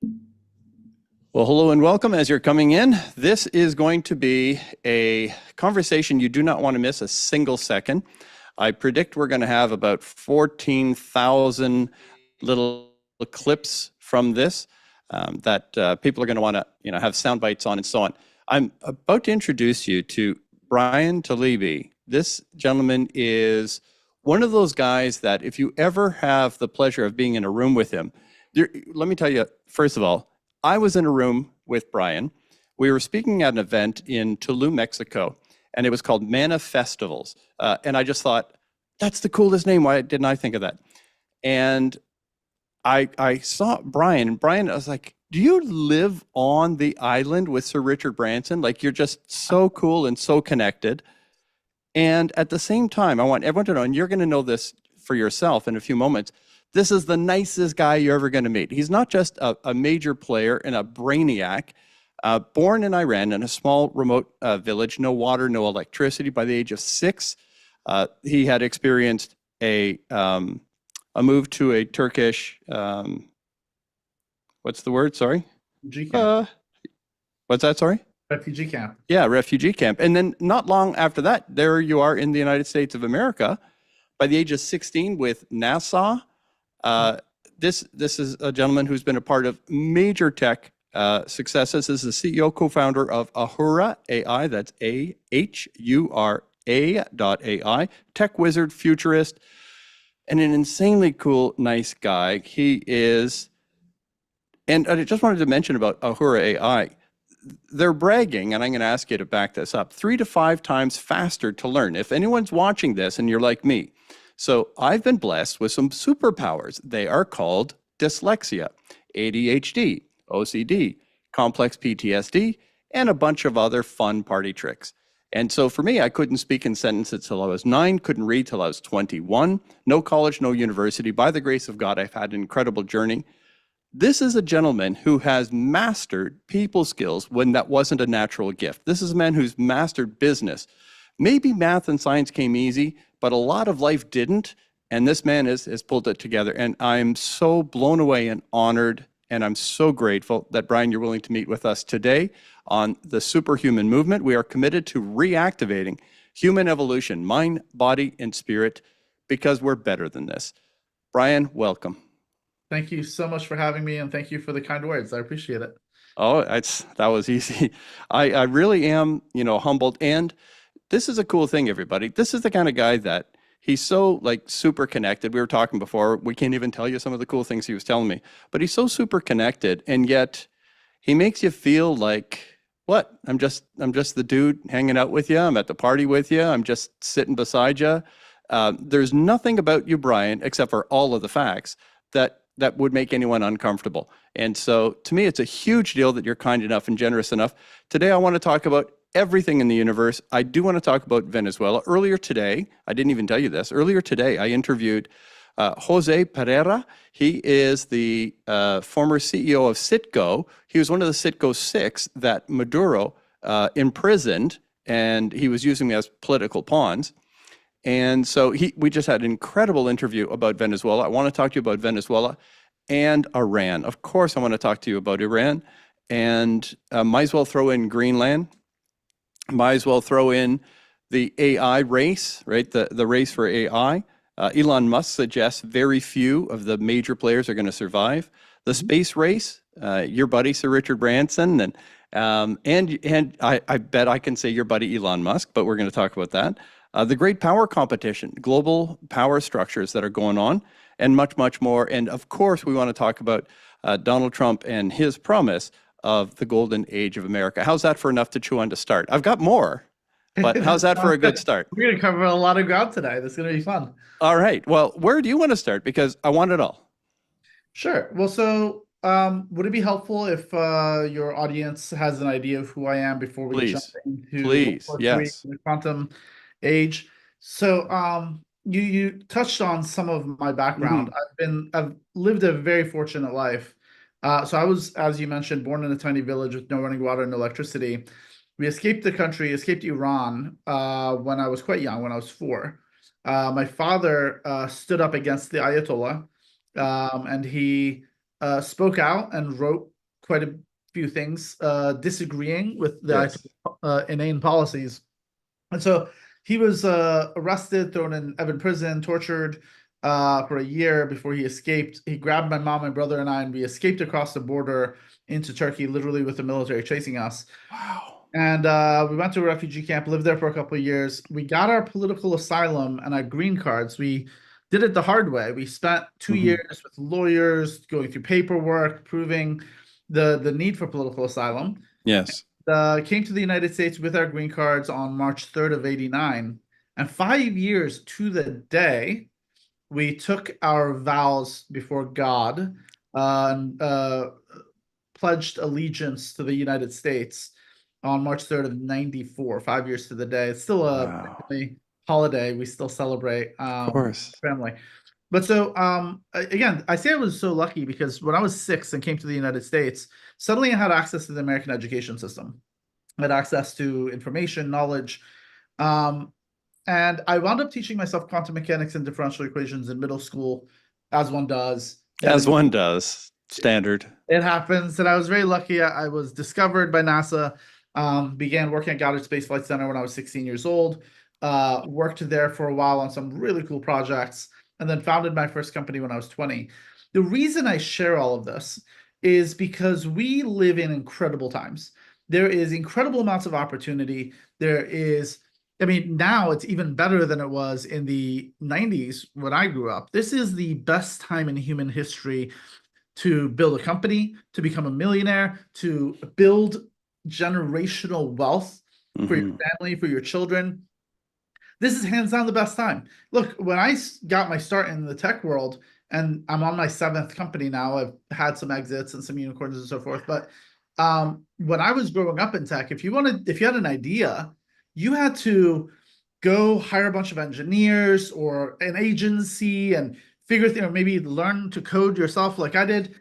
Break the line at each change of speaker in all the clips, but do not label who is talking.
Well, hello and welcome as you're coming in. This is going to be a conversation you do not want to miss a single second. I predict we're going to have about 14,000 little clips from this that people are going to want to have sound bites on and so on. I'm about to introduce you to Bryan Talebi. This gentleman is one of those guys that if you ever have the pleasure of being in a room with him, let me tell you, first of all, I was in a room with Bryan. We were speaking at an event in Tulum, Mexico, and it was called Manifestivals. And I just thought, that's the coolest name. Why didn't I think of that? And I saw Bryan, and Bryan, I was like, do you live on the island with Sir Richard Branson? Like, you're just so cool and so connected. And at the same time, I want everyone to know, and you're going to know this for yourself in a few moments, this is the nicest guy you're ever going to meet. He's not just a major player and a brainiac. Born in Iran in a small remote village, no water, no electricity. By the age of 6, he had experienced a move to a Turkish, what's the word? Sorry?
Refugee camp.
What's that? Sorry?
Refugee camp.
Yeah, refugee camp. And then not long after that, there you are in the United States of America. By the age of 16 with NASA. This is a gentleman who's been a part of major tech successes. This is the CEO, co-founder of Ahura AI. That's AHURA.ai. Tech wizard, futurist, and an insanely cool, nice guy. He is, and I just wanted to mention about Ahura AI. They're bragging, and I'm going to ask you to back this up, 3 to 5 times faster to learn. If anyone's watching this and you're like me, so I've been blessed with some superpowers. They are called dyslexia, ADHD, OCD, complex PTSD, and a bunch of other fun party tricks. And so for me, I couldn't speak in sentences till I was 9, couldn't read till I was 21, no college, no university. By the grace of God, I've had an incredible journey. This is a gentleman who has mastered people skills when that wasn't a natural gift. This is a man who's mastered business. Maybe math and science came easy, but a lot of life didn't. And this man has pulled it together. And I'm so blown away and honored. And I'm so grateful that, Bryan, you're willing to meet with us today on the SuperHuman movement. We are committed to reactivating human evolution, mind, body, and spirit, because we're better than this. Bryan, welcome.
Thank you so much for having me, and thank you for the kind words. I appreciate it.
Oh, that was easy. I really am, humbled. And this is a cool thing, everybody. This is the kind of guy that he's so super connected. We were talking before. We can't even tell you some of the cool things he was telling me, but he's so super connected, and yet he makes you feel like, what? I'm just the dude hanging out with you. I'm at the party with you. I'm just sitting beside you. There's nothing about you, Bryan, except for all of the facts that would make anyone uncomfortable. And so to me, it's a huge deal that you're kind enough and generous enough. Today, I want to talk about everything in the universe. I do want to talk about Venezuela. Earlier today, I didn't even tell you this. Earlier today, I interviewed Jose Pereira. He is the former CEO of Citgo. He was one of the Citgo 6 that Maduro imprisoned, and he was using them as political pawns. And so we just had an incredible interview about Venezuela. I want to talk to you about Venezuela and Iran. Of course, I want to talk to you about Iran. And might as well throw in Greenland. Might as well throw in the AI race, right? The race for AI. Elon Musk suggests very few of the major players are going to survive. The space race, your buddy, Sir Richard Branson, and I bet I can say your buddy, Elon Musk, but we're going to talk about that. The great power competition, global power structures that are going on, and much, much more. And of course, we want to talk about Donald Trump and his promise of the golden age of America. How's that for enough to chew on to start? I've got more, but how's that for a good start?
We're going to cover a lot of ground today. This is going to be fun.
All right. Well, where do you want to start? Because I want it all.
Sure. Well, so would it be helpful if your audience has an idea of who I am before we jump into
yes.
the quantum age? So you touched on some of my background. I've lived a very fortunate life. So I was, as you mentioned, born in a tiny village with no running water and electricity. We escaped the country, escaped Iran when I was quite young, when I was 4. My father stood up against the Ayatollah, and he spoke out and wrote quite a few things disagreeing with the
Yes.
inane policies. And so he was arrested, thrown in Evan prison, tortured for a year before he escaped. He grabbed my mom, my brother, and I, and we escaped across the border into Turkey, literally with the military chasing us.
Wow.
And we went to a refugee camp, lived there for a couple of years. We got our political asylum and our green cards. We did it the hard way. We spent 2 years with lawyers going through paperwork, proving the need for political asylum.
Yes.
Came to the United States with our green cards on March 3rd of 89. And 5 years to the day, we took our vows before God and pledged allegiance to the United States on March 3rd of 94, 5 years to the day. It's still a
Wow.
family holiday. We still celebrate
Of course.
family. But so again, I say I was so lucky because when I was 6 and came to the United States, suddenly I had access to the American education system. I had access to information, knowledge. Um, and I wound up teaching myself quantum mechanics and differential equations in middle school, as one does.
As
And
one does. Standard.
it happens. And I was very lucky. I was discovered by NASA, began working at Goddard Space Flight Center when I was 16 years old, worked there for a while on some really cool projects, and then founded my first company when I was 20. The reason I share all of this is because we live in incredible times. There is incredible amounts of opportunity. There is, I mean, now it's even better than it was in the 90s when I grew up. This is the best time in human history to build a company, to become a millionaire, to build generational wealth for your family, for your children. This is hands down the best time. Look, when I got my start in the tech world, and I'm on my 7th company now, I've had some exits and some unicorns and so forth. But when I was growing up in tech, if you had an idea, you had to go hire a bunch of engineers or an agency and figure things, or maybe learn to code yourself like I did.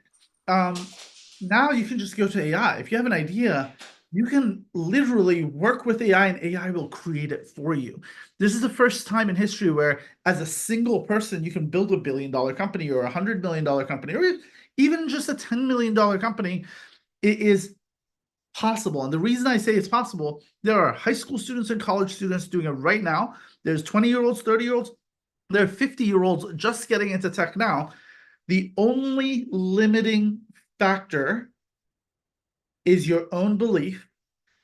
Now you can just go to AI. If you have an idea, you can literally work with AI and AI will create it for you. This is the first time in history where, as a single person, you can build $1 billion company or $100 million company, or even just a $10 million company. It is possible. And the reason I say it's possible, there are high school students and college students doing it right now. There's 20-year-olds, 30-year-olds, there are 50-year-olds just getting into tech now. The only limiting factor is your own belief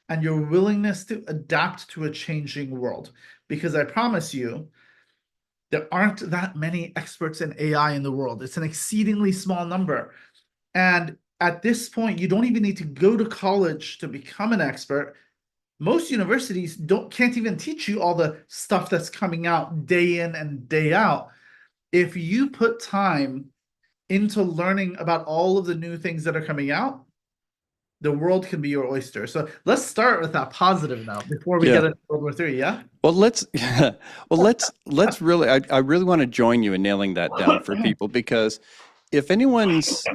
and your willingness to adapt to a changing world. Because I promise you, there aren't that many experts in AI in the world. It's an exceedingly small number. And at this point, you don't even need to go to college to become an expert. Most universities can't even teach you all the stuff that's coming out day in and day out. If you put time into learning about all of the new things that are coming out, the world can be your oyster. So let's start with that positive note before we
Yeah.
get into World War III. Yeah.
Well, let's really, I really want to join you in nailing that down for people, because if anyone's,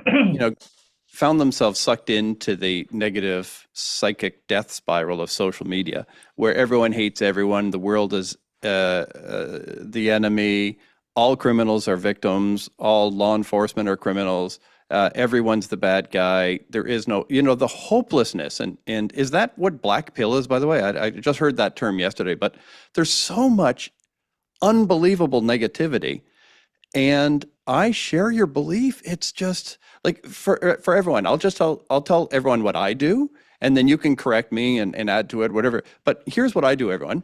found themselves sucked into the negative psychic death spiral of social media, where everyone hates everyone, the world is the enemy, all criminals are victims, all law enforcement are criminals, everyone's the bad guy. There is no, the hopelessness. And is that what black pill is, by the way? I just heard that term yesterday, but there's so much unbelievable negativity. And I share your belief. It's just like for everyone, I'll tell everyone what I do, and then you can correct me and add to it, whatever. But here's what I do, everyone.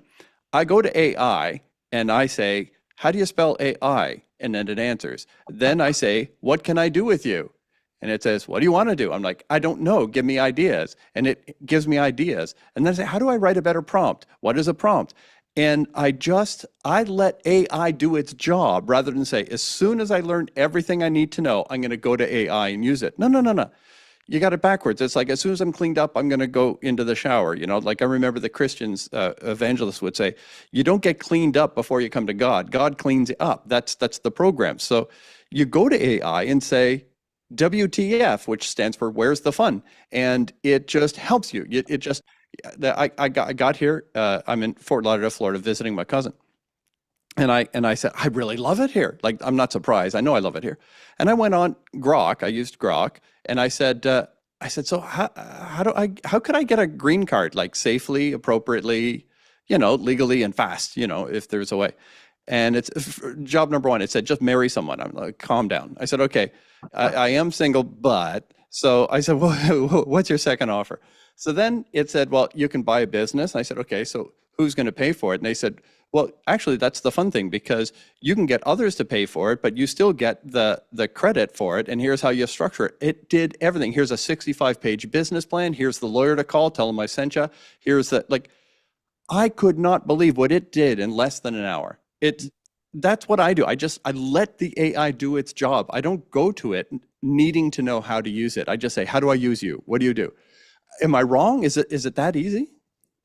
I go to AI and I say, how do you spell AI? And then it answers. Then I say, what can I do with you? And it says, what do you want to do? I'm like, I don't know. Give me ideas. And it gives me ideas. And then I say, how do I write a better prompt? What is a prompt? And I let AI do its job, rather than say, as soon as I learn everything I need to know, I'm going to go to AI and use it. No, no, no, no. You got it backwards. It's like, as soon as I'm cleaned up, I'm going to go into the shower. Like I remember the Christians, evangelists would say, you don't get cleaned up before you come to God. God cleans you up. That's the program. So you go to AI and say, WTF, which stands for where's the fun? And it just helps you. I got here. I'm in Fort Lauderdale, Florida, visiting my cousin. And I said, I really love it here. Like, I'm not surprised. I know I love it here. And I went on Grok. I used Grok, and I said, so how could I get a green card like safely, appropriately, legally and fast, if there's a way. And it's job number one. It said, just marry someone. I'm like, calm down. I said, okay, I am single, but so I said, well, what's your second offer? So then it said, well, you can buy a business. And I said, okay, so who's going to pay for it? And they said, well, actually, that's the fun thing because you can get others to pay for it, but you still get the credit for it. And here's how you structure it. It did everything. Here's a 65-page business plan. Here's the lawyer to call. Tell them I sent you. Here's the like. I could not believe what it did in less than an hour. That's what I do. I let the AI do its job. I don't go to it needing to know how to use it. I just say, how do I use you? What do you do? Am I wrong? Is it that easy?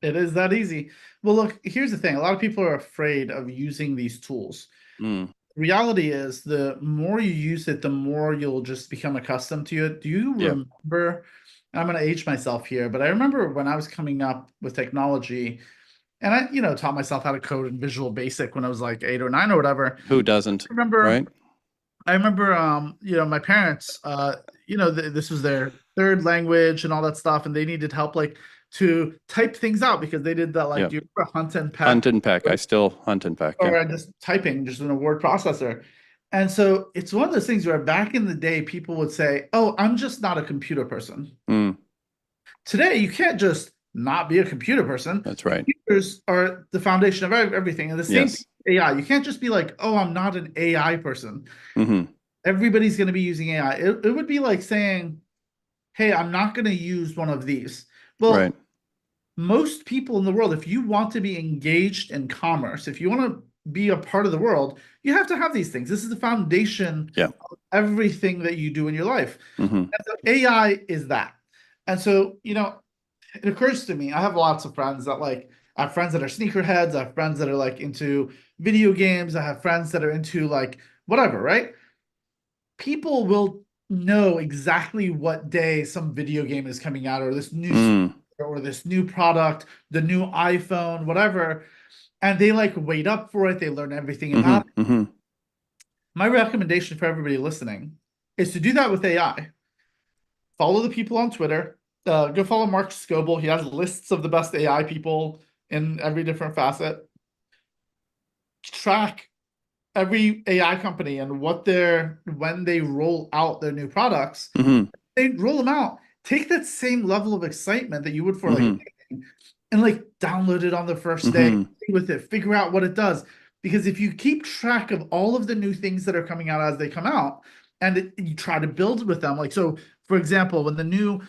It is that easy. Well, look, here's the thing. A lot of people are afraid of using these tools.
Mm,
Reality is the more you use it, the more you'll just become accustomed to it. Do you
yeah.
remember? I'm going to age myself here, but I remember when I was coming up with technology and I, taught myself how to code in Visual Basic when I was like 8 or 9 or whatever.
Who doesn't?
I remember
Right?
I remember, my parents, this was their third language and all that stuff, and they needed help, like, to type things out because they did that, like,
Yeah.
do you remember Hunt and Peck,
Hunt and peck. I still hunt and peck. Yeah.
or just typing, just in a word processor? And so it's one of those things where back in the day, people would say, "Oh, I'm just not a computer person."
Mm,
Today, you can't just not be a computer person.
that's right.
Computers are the foundation of everything, and the same thing
Yes.
with AI. You can't just be like, "Oh, I'm not an AI person."
Hmm.
Everybody's going to be using AI. It would be like saying, hey, I'm not going to use one of these.
Right.
Well, most people in the world, if you want to be engaged in commerce, if you want to be a part of the world, you have to have these things. This is the foundation
Yeah.
of everything that you do in your life.
Hmm.
And so AI is that. And so, it occurs to me, I have lots of friends that I have friends that are sneakerheads. I have friends that are like into video games. I have friends that are into like whatever, right? People will know exactly what day some video game is coming out or this new
Mm,
or this new product, the new iPhone, whatever, and they like wait up for it. They learn everything
hmm.
about it.
Hmm.
My recommendation for everybody listening is to do that with AI. Follow the people on Twitter. Go follow Mark Scoble. He has lists of the best AI people in every different facet. Track every AI company and when they roll out their new products,
Hmm.
they roll them out. Take that same level of excitement that you would for like
Hmm.
anything and like download it on the first day,
Hmm.
play with it, figure out what it does. Because if you keep track of all of the new things that are coming out as they come out, and you try to build with them, like so, for example, when the new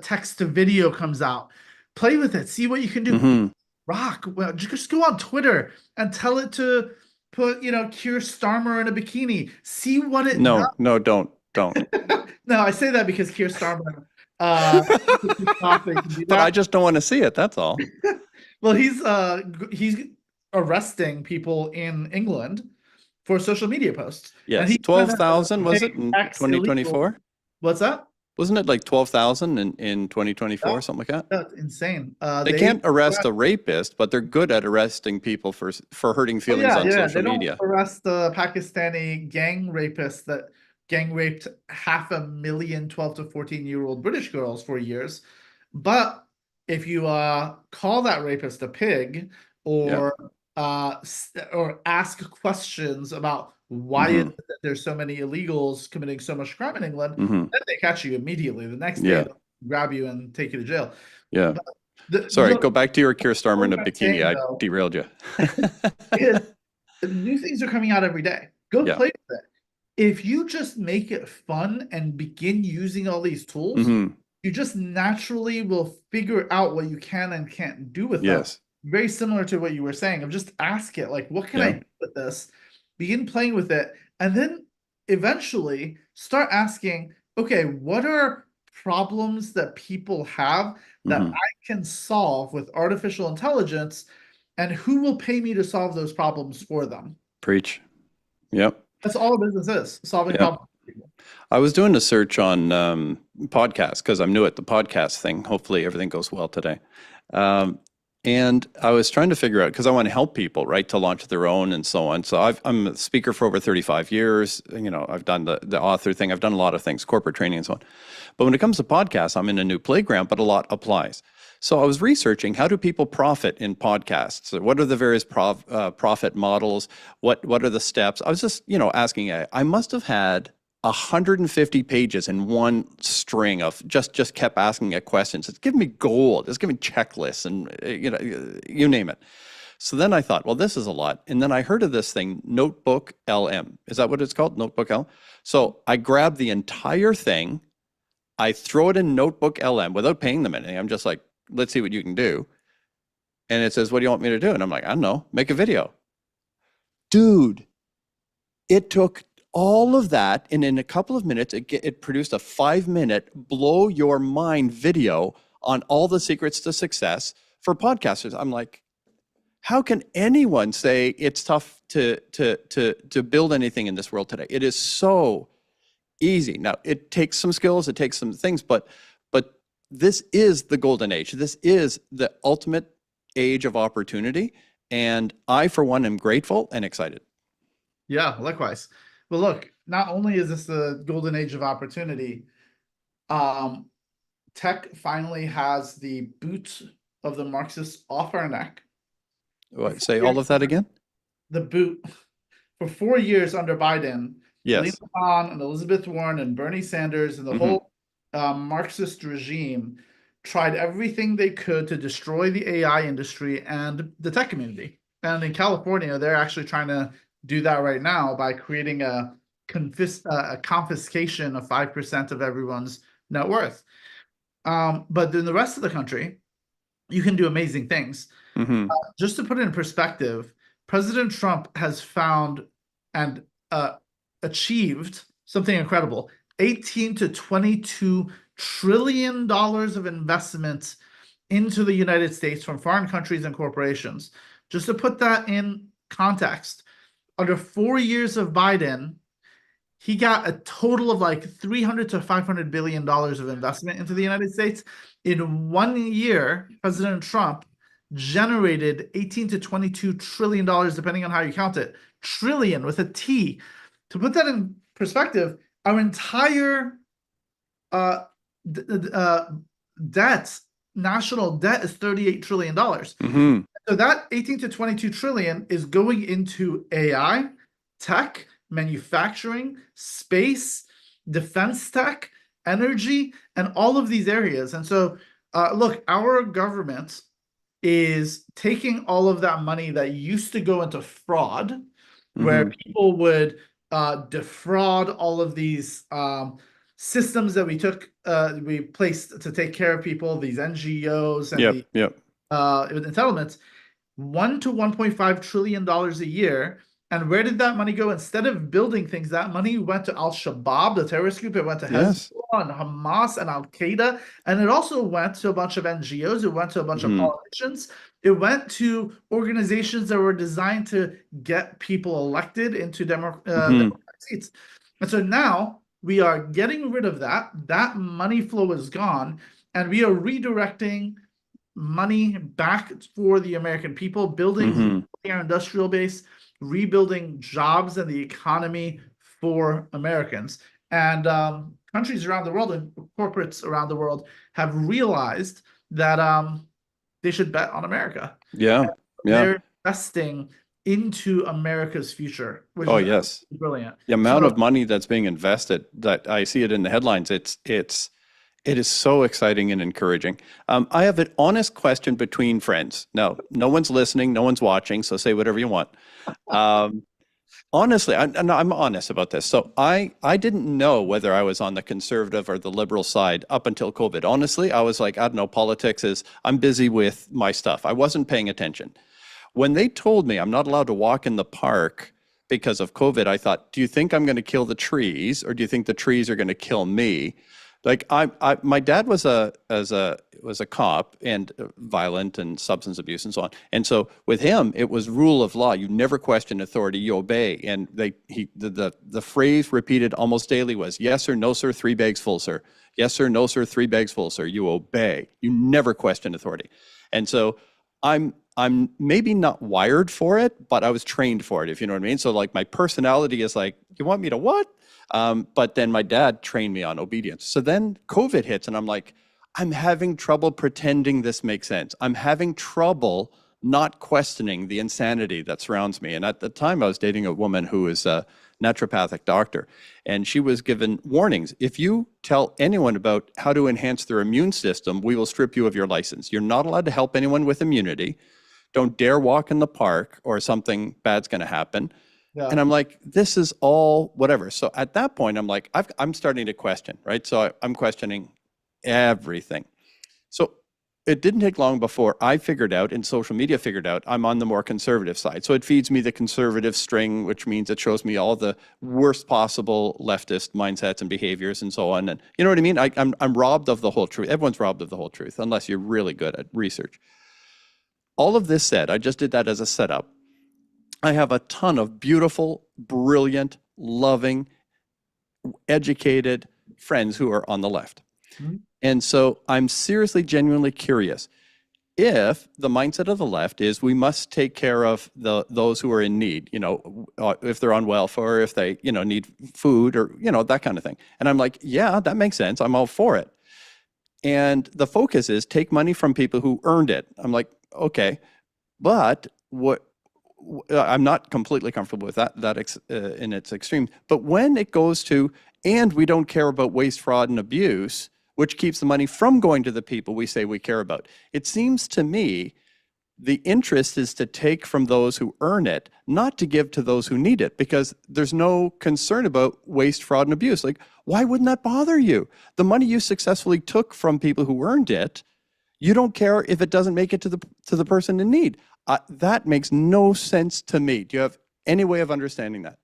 text to video comes out, play with it, see what you can do.
Hmm.
Rock. Well, just go on Twitter and tell it to put, Keir Starmer in a bikini. See what it does.
No, no, don't.
No, I say that because Keir Starmer uh thought they can do
But I
that.
just don't want to see it. That's all.
Well, he's arresting people in England for social media posts. And
Yes.
he's trying to
12,000 was it
make
in
X illegal.
2024?
What's that?
Wasn't it like 12,000 in 2024,
No,
something like that?
that's insane.
They
They
can't arrest a rapist, but they're good at arresting people for hurting
Oh
feelings
yeah,
on
yeah.
social
They don't
media.
arrest the Pakistani gang rapists that gang raped 500,000 12 to 14-year-old British girls for years. But if you call that rapist a pig
Yeah.
or or ask questions about why is
Hmm.
it that there's so many illegals committing so much crime in England,
Hmm.
then they catch you immediately. The next day
Yeah.
they'll grab you and take you to jail.
Yeah.
But
Sorry,
look,
go back to your Keir Starmer in
what
a
I'm
bikini.
saying
I
though
derailed you.
is new things are coming out every day. Go
Yeah.
play with it. If you just make it fun and begin using all these tools,
Hmm.
you just naturally will figure out what you can and can't do with them.
Yes.
Very similar to what you were saying of just ask it, like, what can I
Yeah.
do with this? Begin playing with it. And then eventually start asking, okay, what are problems that people have that
Hmm.
I can solve with artificial intelligence? And who will pay me to solve those problems for them?
Preach. Yep.
That's all a business is, solving
Yep.
problems.
I was doing a search on podcasts because I'm new at the podcast thing. Hopefully everything goes well today. Um, And I was trying to figure out, because I want to help people, right, to launch their own and so on. So I'm a speaker for over 35 years. I've done the author thing. I've done a lot of things, corporate training and so on. But when it comes to podcasts, I'm in a new playground, but a lot applies. So I was researching, how do people profit in podcasts? So what are the various profit models? What are the steps? I was just, asking. I must have had 150 pages in one string of just kept asking it questions. It's giving me gold. It's giving me checklists and you name it. So then I thought, well, this is a lot. And then I heard of this thing, Notebook LM. Is that what it's called? Notebook LM. So I grabbed the entire thing. I throw it in Notebook LM without paying them anything. I'm just like, let's see what you can do. And it says, what do you want me to do? And I'm like, I don't know, make a video. Dude, it took all of that, and in a couple of minutes, it produced a 5-minute blow your mind video on all the secrets to success for podcasters. I'm like, how can anyone say it's tough to build anything in this world today? It is so easy. Now, it takes some skills, it takes some things, but this is the golden age. This is the ultimate age of opportunity, and I, for one, am grateful and excited.
Yeah, likewise. Well, look, not only is this the golden age of opportunity, tech finally has the boot of the Marxists off our neck.
What, say all of that again?
The boot. For 4 years under Biden,
Yes.
Lena Khan and Elizabeth Warren and Bernie Sanders and the whole Marxist regime tried everything they could to destroy the AI industry and the tech community. And in California, they're actually trying to do that right now by creating a confiscation of 5% of everyone's net worth. But in the rest of the country, you can do amazing things. Just to put it in perspective, President Trump has found and achieved something incredible: 18 to 22 trillion dollars of investment into the United States from foreign countries and corporations. Just to put that in context, under 4 years of Biden, he got a total of like 300 to 500 billion dollars of investment into the United States. In 1 year, President Trump generated 18 to 22 trillion dollars, depending on how you count it. Trillion with a T. To put that in perspective, our entire debt, national debt, is $38 trillion. So that 18 to 22 trillion is going into AI, tech, manufacturing, space, defense tech, energy, and all of these areas. And so, look, our government is taking all of that money that used to go into fraud, where people would defraud all of these systems that we placed to take care of people, these NGOs and entitlements, $1 to $1.5 trillion a year. And where did that money go? Instead of building things, that money went to Al-Shabaab, the terrorist group. It went to Hezbollah and Hamas and Al-Qaeda. And it also went to a bunch of NGOs. It went to a bunch of politicians. It went to organizations that were designed to get people elected into Democratic seats. And so now we are getting rid of that. That money flow is gone. And we are redirecting money back for the American people, building our industrial base, rebuilding jobs and the economy for Americans. And countries around the world and corporates around the world have realized that they should bet on America. They're investing into America's future, which is brilliant.
The amount of money that's being invested, that I see it in the headlines, it is so exciting and encouraging. I have an honest question between friends. Now, no one's listening, no one's watching, so say whatever you want. Honestly, I'm honest about this. So I didn't know whether I was on the conservative or the liberal side up until COVID. Honestly, I was like, I don't know, politics is, I'm busy with my stuff. I wasn't paying attention. When they told me I'm not allowed to walk in the park because of COVID, I thought, do you think I'm going to kill the trees, or do you think the trees are going to kill me? Like my dad was a cop, and violent and substance abuse and so on. And so with him, it was rule of law. You never question authority, you obey. And the phrase repeated almost daily was, yes sir, no sir, 3 bags full, sir. Yes sir, no sir, 3 bags full, sir. You obey. You never question authority. And so I'm maybe not wired for it, but I was trained for it, if you know what I mean. So like my personality is like, you want me to what? But then my dad trained me on obedience. So then COVID hits and I'm like, I'm having trouble pretending this makes sense. I'm having trouble not questioning the insanity that surrounds me. And at the time I was dating a woman who is a naturopathic doctor, and she was given warnings. If you tell anyone about how to enhance their immune system, we will strip you of your license. You're not allowed to help anyone with immunity. Don't dare walk in the park or something bad's going to happen. And
Yeah.
I'm like, this is all whatever. So at that point, I'm like, I'm starting to question, right? So I'm questioning everything. So it didn't take long before I figured out, and social media figured out, I'm on the more conservative side. So it feeds me the conservative string, which means it shows me all the worst possible leftist mindsets and behaviors and so on. And you know what I mean? I'm robbed of the whole truth. Everyone's robbed of the whole truth, unless you're really good at research. All of this said, I just did that as a setup. I have a ton of beautiful, brilliant, loving, educated friends who are on the left.
Mhm.
And so I'm seriously, genuinely curious if the mindset of the left is we must take care of those who are in need, if they're on welfare, if they, need food or, that kind of thing. And I'm like, yeah, that makes sense. I'm all for it. And the focus is take money from people who earned it. I'm like, okay, but I'm not completely comfortable with that in its extreme. But when it goes to, and we don't care about waste, fraud, and abuse, which keeps the money from going to the people we say we care about, it seems to me the interest is to take from those who earn it, not to give to those who need it, because there's no concern about waste, fraud, and abuse. Like, why wouldn't that bother you? The money you successfully took from people who earned it, you don't care if it doesn't make it to the person in need. That makes no sense to me. Do you have any way of understanding that?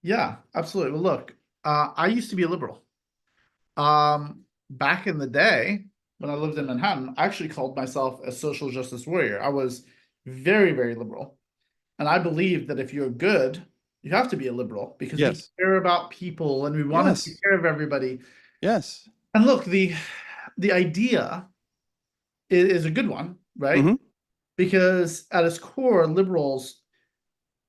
Yeah, absolutely. Well, look, I used to be a liberal. Back in the day when I lived in Manhattan, I actually called myself a social justice warrior. I was very, very liberal. And I believed that if you're good, you have to be a liberal because we
Yes.
care about people and we want to take
Yes.
care of everybody.
Yes.
And look, the idea is a good one, right?
Mm-hmm.
Because at its core, liberals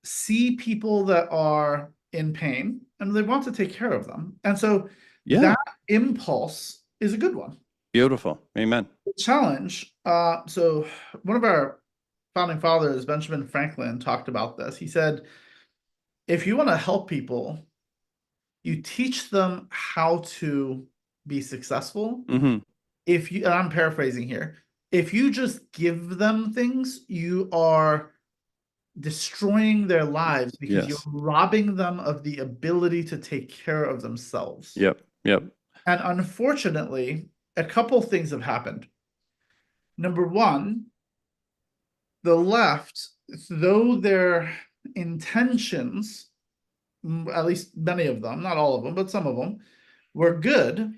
see people that are in pain and they want to take care of them. And so
Yeah.
that impulse is a good one.
Beautiful. Amen.
The challenge, so one of our founding fathers, Benjamin Franklin, talked about this. He said, if you want to help people, you teach them how to be successful.
Mm-hmm.
If you, and I'm paraphrasing here, if you just give them things, you are destroying their lives because you're
Yes.
robbing them of the ability to take care of themselves.
Yep. Yep.
And unfortunately, a couple things have happened. Number one, the left, though their intentions, at least many of them, not all of them, but some of them, were good,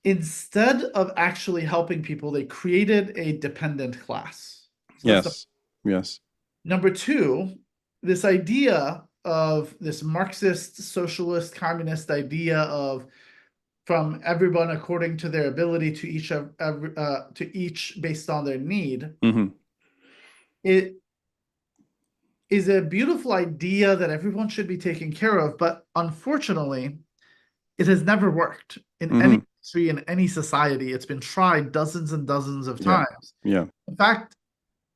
instead of actually helping people, they created a dependent class. So that's
Yes. Yes.
number two, this idea of this Marxist, socialist, communist idea of from everyone according to their ability to each based on their need.
Mm-hmm.
It is a beautiful idea that everyone should be taken care of, but unfortunately, it has never worked in any
Mm-hmm.
country, in any society. It's been tried dozens and dozens of
Yeah.
times.
Yeah.
In fact,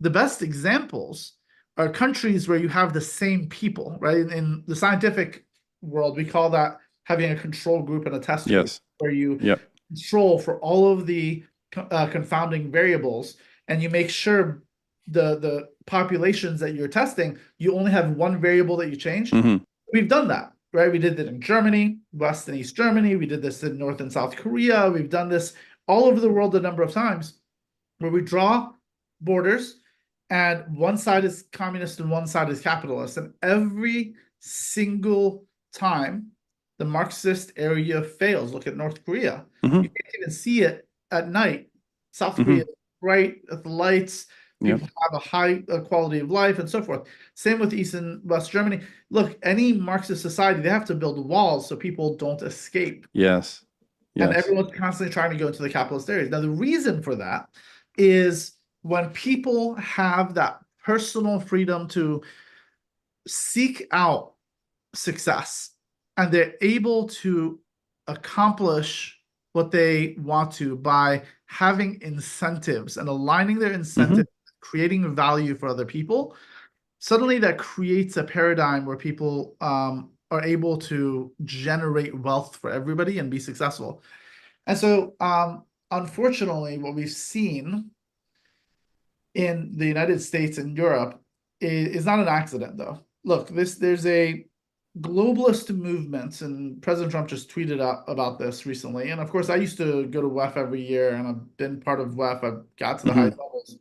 the best examples are countries where you have the same people, right? In the scientific world, we call that having a control group and a test group,
Yes.
where you
Yep.
control for all of the confounding variables, and you make sure the populations that you're testing, you only have one variable that you change.
Mm-hmm.
We've done that, right? We did that in Germany, West and East Germany. We did this in North and South Korea. We've done this all over the world a number of times, where we draw borders and one side is communist and one side is capitalist. And every single time the Marxist area fails. Look at North Korea.
Mm-hmm.
You can't even see it at night. South
Mm-hmm.
Korea is bright with lights.
Yep.
People have a high quality of life and so forth. Same with East and West Germany. Look, any Marxist society, they have to build walls so people don't escape.
Yes.
And
Yes.
everyone's constantly trying to go into the capitalist areas. Now, the reason for that is when people have that personal freedom to seek out success and they're able to accomplish what they want to by having incentives and aligning their incentives, creating value for other people, suddenly that creates a paradigm where people are able to generate wealth for everybody and be successful. And so, unfortunately, what we've seen in the United States and Europe is not an accident, though. Look, there's a globalist movement, and President Trump just tweeted out about this recently. And of course, I used to go to WEF every year, and I've been part of WEF. I've got to the highest levels.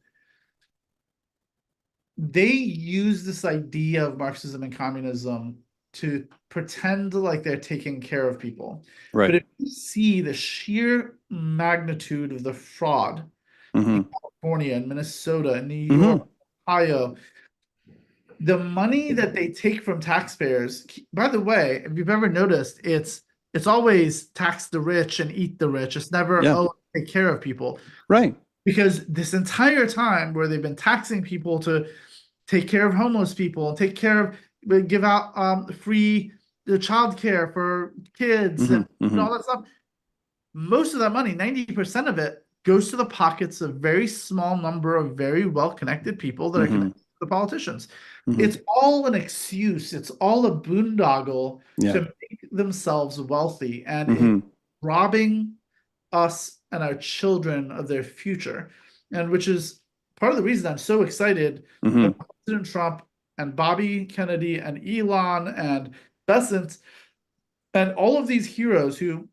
They use this idea of Marxism and communism to pretend like they're taking care of people.
Right.
But if you see the sheer magnitude of the fraud in California and Minnesota and New York, Ohio, the money that they take from taxpayers, by the way, if you've ever noticed, it's always tax the rich and eat the rich. It's never, take care of people.
Right.
Because this entire time where they've been taxing people to take care of homeless people and take care of, give out free child care for kids and all that stuff, most of that money, 90% of it, goes to the pockets of very small number of very well-connected people that are connected to the politicians. It's all an excuse. It's all a boondoggle to make themselves wealthy, and it's robbing us and our children of their future. And which is part of the reason I'm so excited that President Trump and Bobby Kennedy and Elon and Bessent and all of these heroes who,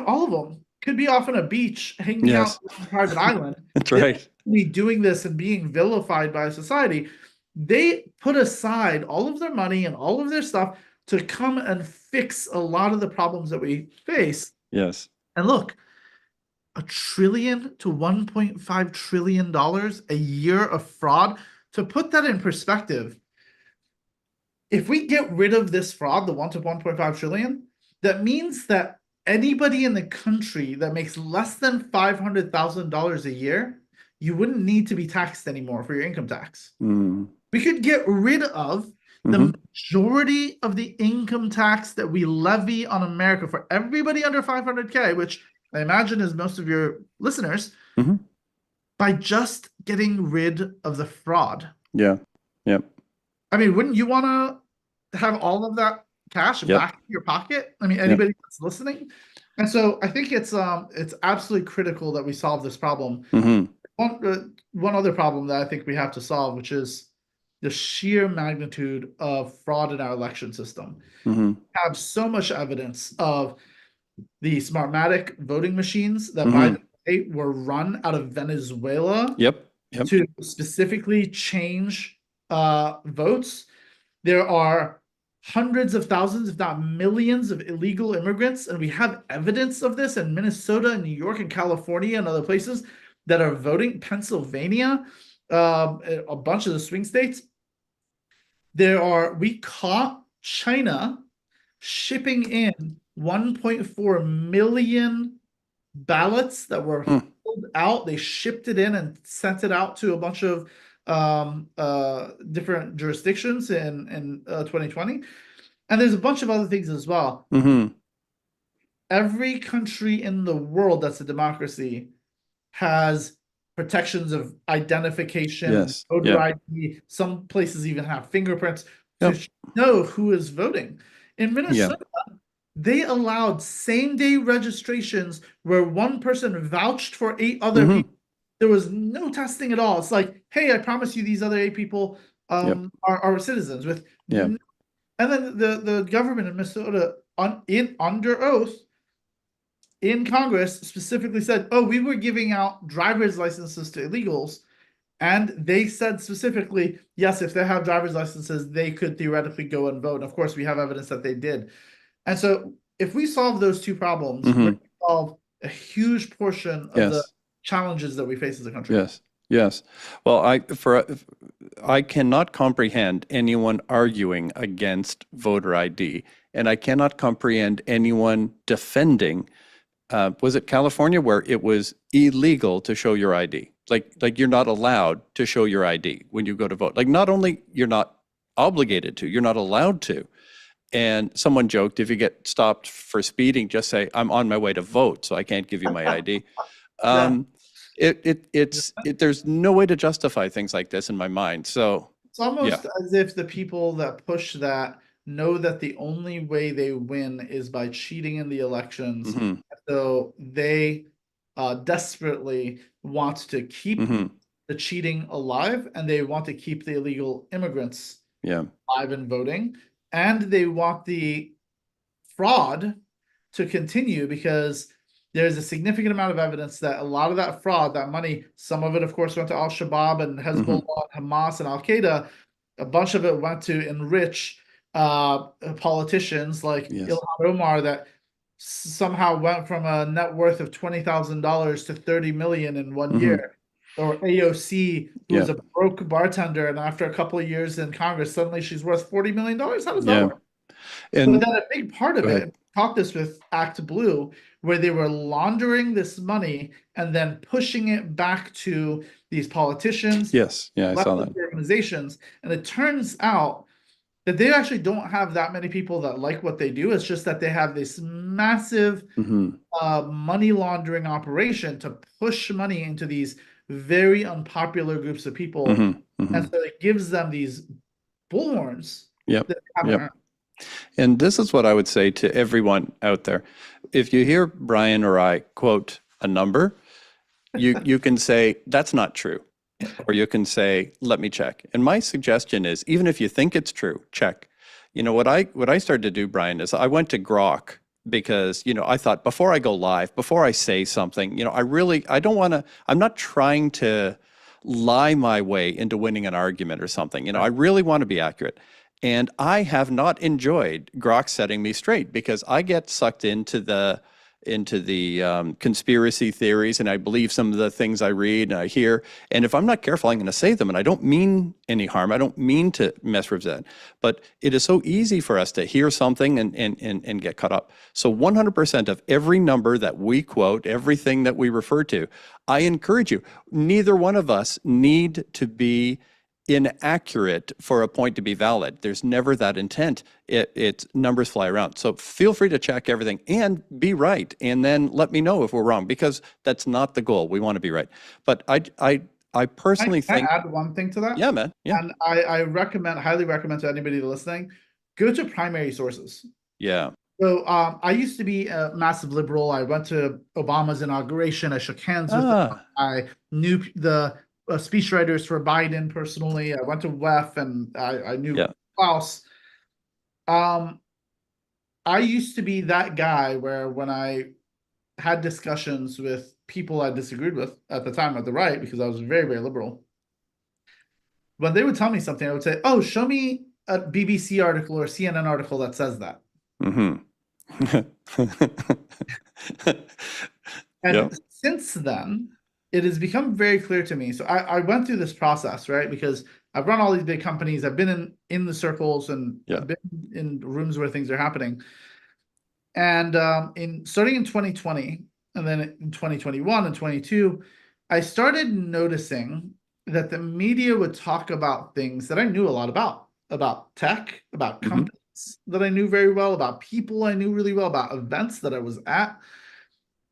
all of them could be off on a beach hanging out on a private island.
That's right.
Be doing this and being vilified by society. They put aside all of their money and all of their stuff to come and fix a lot of the problems that we face.
Yes.
And look, $1 trillion to $1.5 trillion a year of fraud. To put that in perspective, if we get rid of this fraud, the 1 to 1.5 trillion, that means that anybody in the country that makes less than $500,000 a year, you wouldn't need to be taxed anymore for your income tax. We could get rid of the majority of the income tax that we levy on America for everybody under 500K, which I imagine is most of your listeners, by just getting rid of the fraud.
Yeah. Yep.
I mean, wouldn't you want to have all of that cash back in your pocket? I mean, anybody that's listening. And so I think it's absolutely critical that we solve this problem. One other problem that I think we have to solve, which is the sheer magnitude of fraud in our election system. We have so much evidence of the Smartmatic voting machines that by the way were run out of Venezuela to specifically change votes. There are hundreds of thousands, if not millions, of illegal immigrants, and we have evidence of this in Minnesota and New York and California and other places that are voting. Pennsylvania, a bunch of the swing states. We caught China shipping in 1.4 million ballots that were filled out. They shipped it in and sent it out to a bunch of different jurisdictions in 2020. And there's a bunch of other things as well. Every country in the world that's a democracy has protections of identification, voter ID. Some places even have fingerprints to know who is voting. In Minnesota, they allowed same-day registrations where one person vouched for 8 other people. There was no testing at all. It's like, hey, I promise you these other 8 people are citizens. And then the government in Minnesota, under oath, in Congress specifically said, oh, we were giving out driver's licenses to illegals. And they said specifically, yes, if they have driver's licenses, they could theoretically go and vote. And of course, we have evidence that they did. And so if we solve those 2 problems, we can solve a huge portion of the challenges that we face as a country.
Yes. Well, I cannot comprehend anyone arguing against voter ID, and I cannot comprehend anyone defending was it California where it was illegal to show your ID? Like you're not allowed to show your ID when you go to vote. Like not only you're not obligated to, you're not allowed to. And someone joked, if you get stopped for speeding, just say, I'm on my way to vote, so I can't give you my ID.
Yeah.
Um, there's no way to justify things like this in my mind. So,
It's
yeah.
almost as if the people that push that know that the only way they win is by cheating in the elections.
Hmm.
So they desperately want to keep
Hmm.
the cheating alive, and they want to keep the illegal immigrants
Yeah.
alive and voting, and they want the fraud to continue because there's a significant amount of evidence that a lot of that fraud, that money, some of it, of course, went to Al Shabaab and
Hmm.
Hezbollah, Hamas, and Al Qaeda. A bunch of it went to enrich politicians like
Yes.
Ilhan Omar that somehow went from a net worth of $20,000 to 30 million in one
Hmm.
year. Or AOC, who
Yeah.
was a broke bartender, and after a couple of years in Congress, suddenly she's worth $40 million. How does that
Yeah.
work? But
And
then a big part
go
of
ahead.
it, taught this with Act Blue, where they were laundering this money and then pushing it back to these politicians,
Yes. Yeah, I saw
leftist
that.
organizations. And it turns out that they actually don't have that many people that like what they do. It's just that they have this massive
Hmm.
money laundering operation to push money into these very unpopular groups of people.
Hmm.
And
Hmm.
so it gives them these bullhorns
Yep.
that they haven't
Yep.
earned.
And this is what I would say to everyone out there. If you hear Brian or I quote a number, you can say that's not true, or you can say let me check. And my suggestion is, even if you think it's true, check. What I started to do, Brian, is I went to Grok because I thought before I go live, before I say something, I don't want to. I'm not trying to lie my way into winning an argument or something. I really want to be accurate. And I have not enjoyed Grok setting me straight because I get sucked into the conspiracy theories, and I believe some of the things I read and I hear. And if I'm not careful, I'm going to say them, and I don't mean any harm. I don't mean to misrepresent. But it is so easy for us to hear something and get caught up. So 100% of every number that we quote, everything that we refer to, I encourage you. Neither one of us need to be inaccurate for a point to be valid. There's never that intent. It's numbers fly around. So feel free to check everything and be right, and then let me know if we're wrong, because that's not the goal. We want to be right. But I personally
Can
think,
I add one thing to that?
yeah, man, yeah,
And I recommend, highly recommend to anybody listening, go to primary sources.
yeah,
So I used to be a massive liberal. I went to Obama's inauguration. I shook hands with them.
ah,
I knew the speechwriters for Biden personally. I went to WEF and I knew
yeah,
Klaus. Um, I used to be that guy where when I had discussions with people I disagreed with at the time at the right, because I was very, very liberal, when they would tell me something, I would say, "Oh, show me a BBC article or CNN article that says that."
mm-hmm.
And
Yep,
since then, it has become very clear to me. So I went through this process, right? Because I've run all these big companies. I've been in the circles and
yeah,
I've been in rooms where things are happening. And in starting in 2020, and then in 2021 and 22, I started noticing that the media would talk about things that I knew a lot about tech, about
mm-hmm.
companies that I knew very well, about people I knew really well, about events that I was at.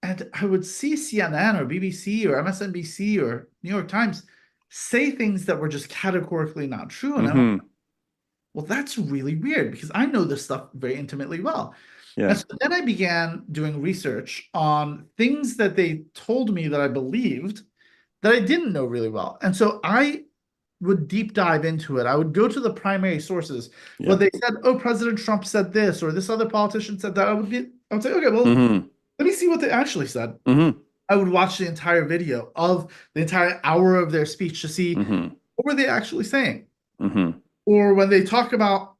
And I would see CNN or BBC or MSNBC or New York Times say things that were just categorically not true. And I'm like,
Mm-hmm.
well, that's really weird because I know this stuff very intimately well. And
Yeah,
so then I began doing research on things that they told me that I believed that I didn't know really well. And so I would deep dive into it. I would go to the primary sources.
yeah,
When they said, "Oh, President Trump said this," or "This other politician said that," I would say, "Okay, well,
mm-hmm.
let me see what they actually said."
Mm-hmm.
I would watch the entire video of the entire hour of their speech to see
Mm-hmm.
what were they actually saying.
Mm-hmm.
Or when they talk about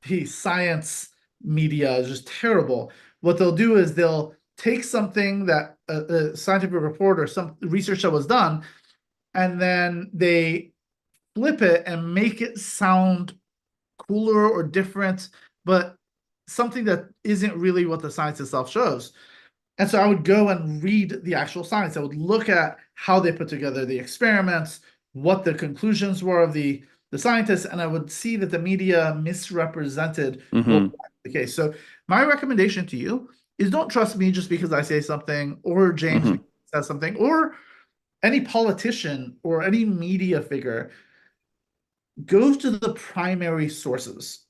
the science media is just terrible. What they'll do is they'll take something that a scientific report or some research that was done, and then they flip it and make it sound cooler or different, but something that isn't really what the science itself shows. And so I would go and read the actual science. I would look at how they put together the experiments, what the conclusions were of the scientists, and I would see that the media misrepresented what
Mm-hmm.
was the case. So my recommendation to you is don't trust me just because I say something, or James
Mm-hmm.
because he says something, or any politician or any media figure. Go to the primary sources.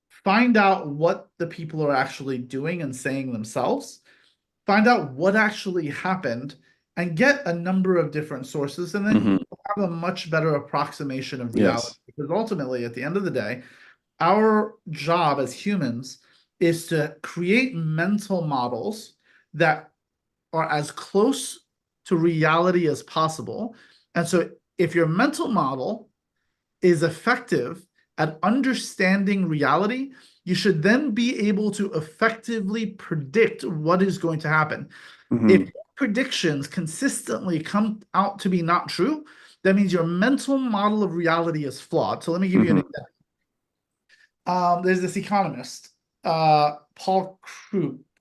Find out what the people are actually doing and saying themselves, find out what actually happened, and get a number of different sources, and then
Mm-hmm.
you'll have a much better approximation of reality.
Yes.
Because ultimately, at the end of the day, our job as humans is to create mental models that are as close to reality as possible. And so, if your mental model is effective at understanding reality, you should then be able to effectively predict what is going to happen.
Mm-hmm.
If predictions consistently come out to be not true, that means your mental model of reality is flawed. So let me give you an
Mm-hmm.
example. There's this economist, Paul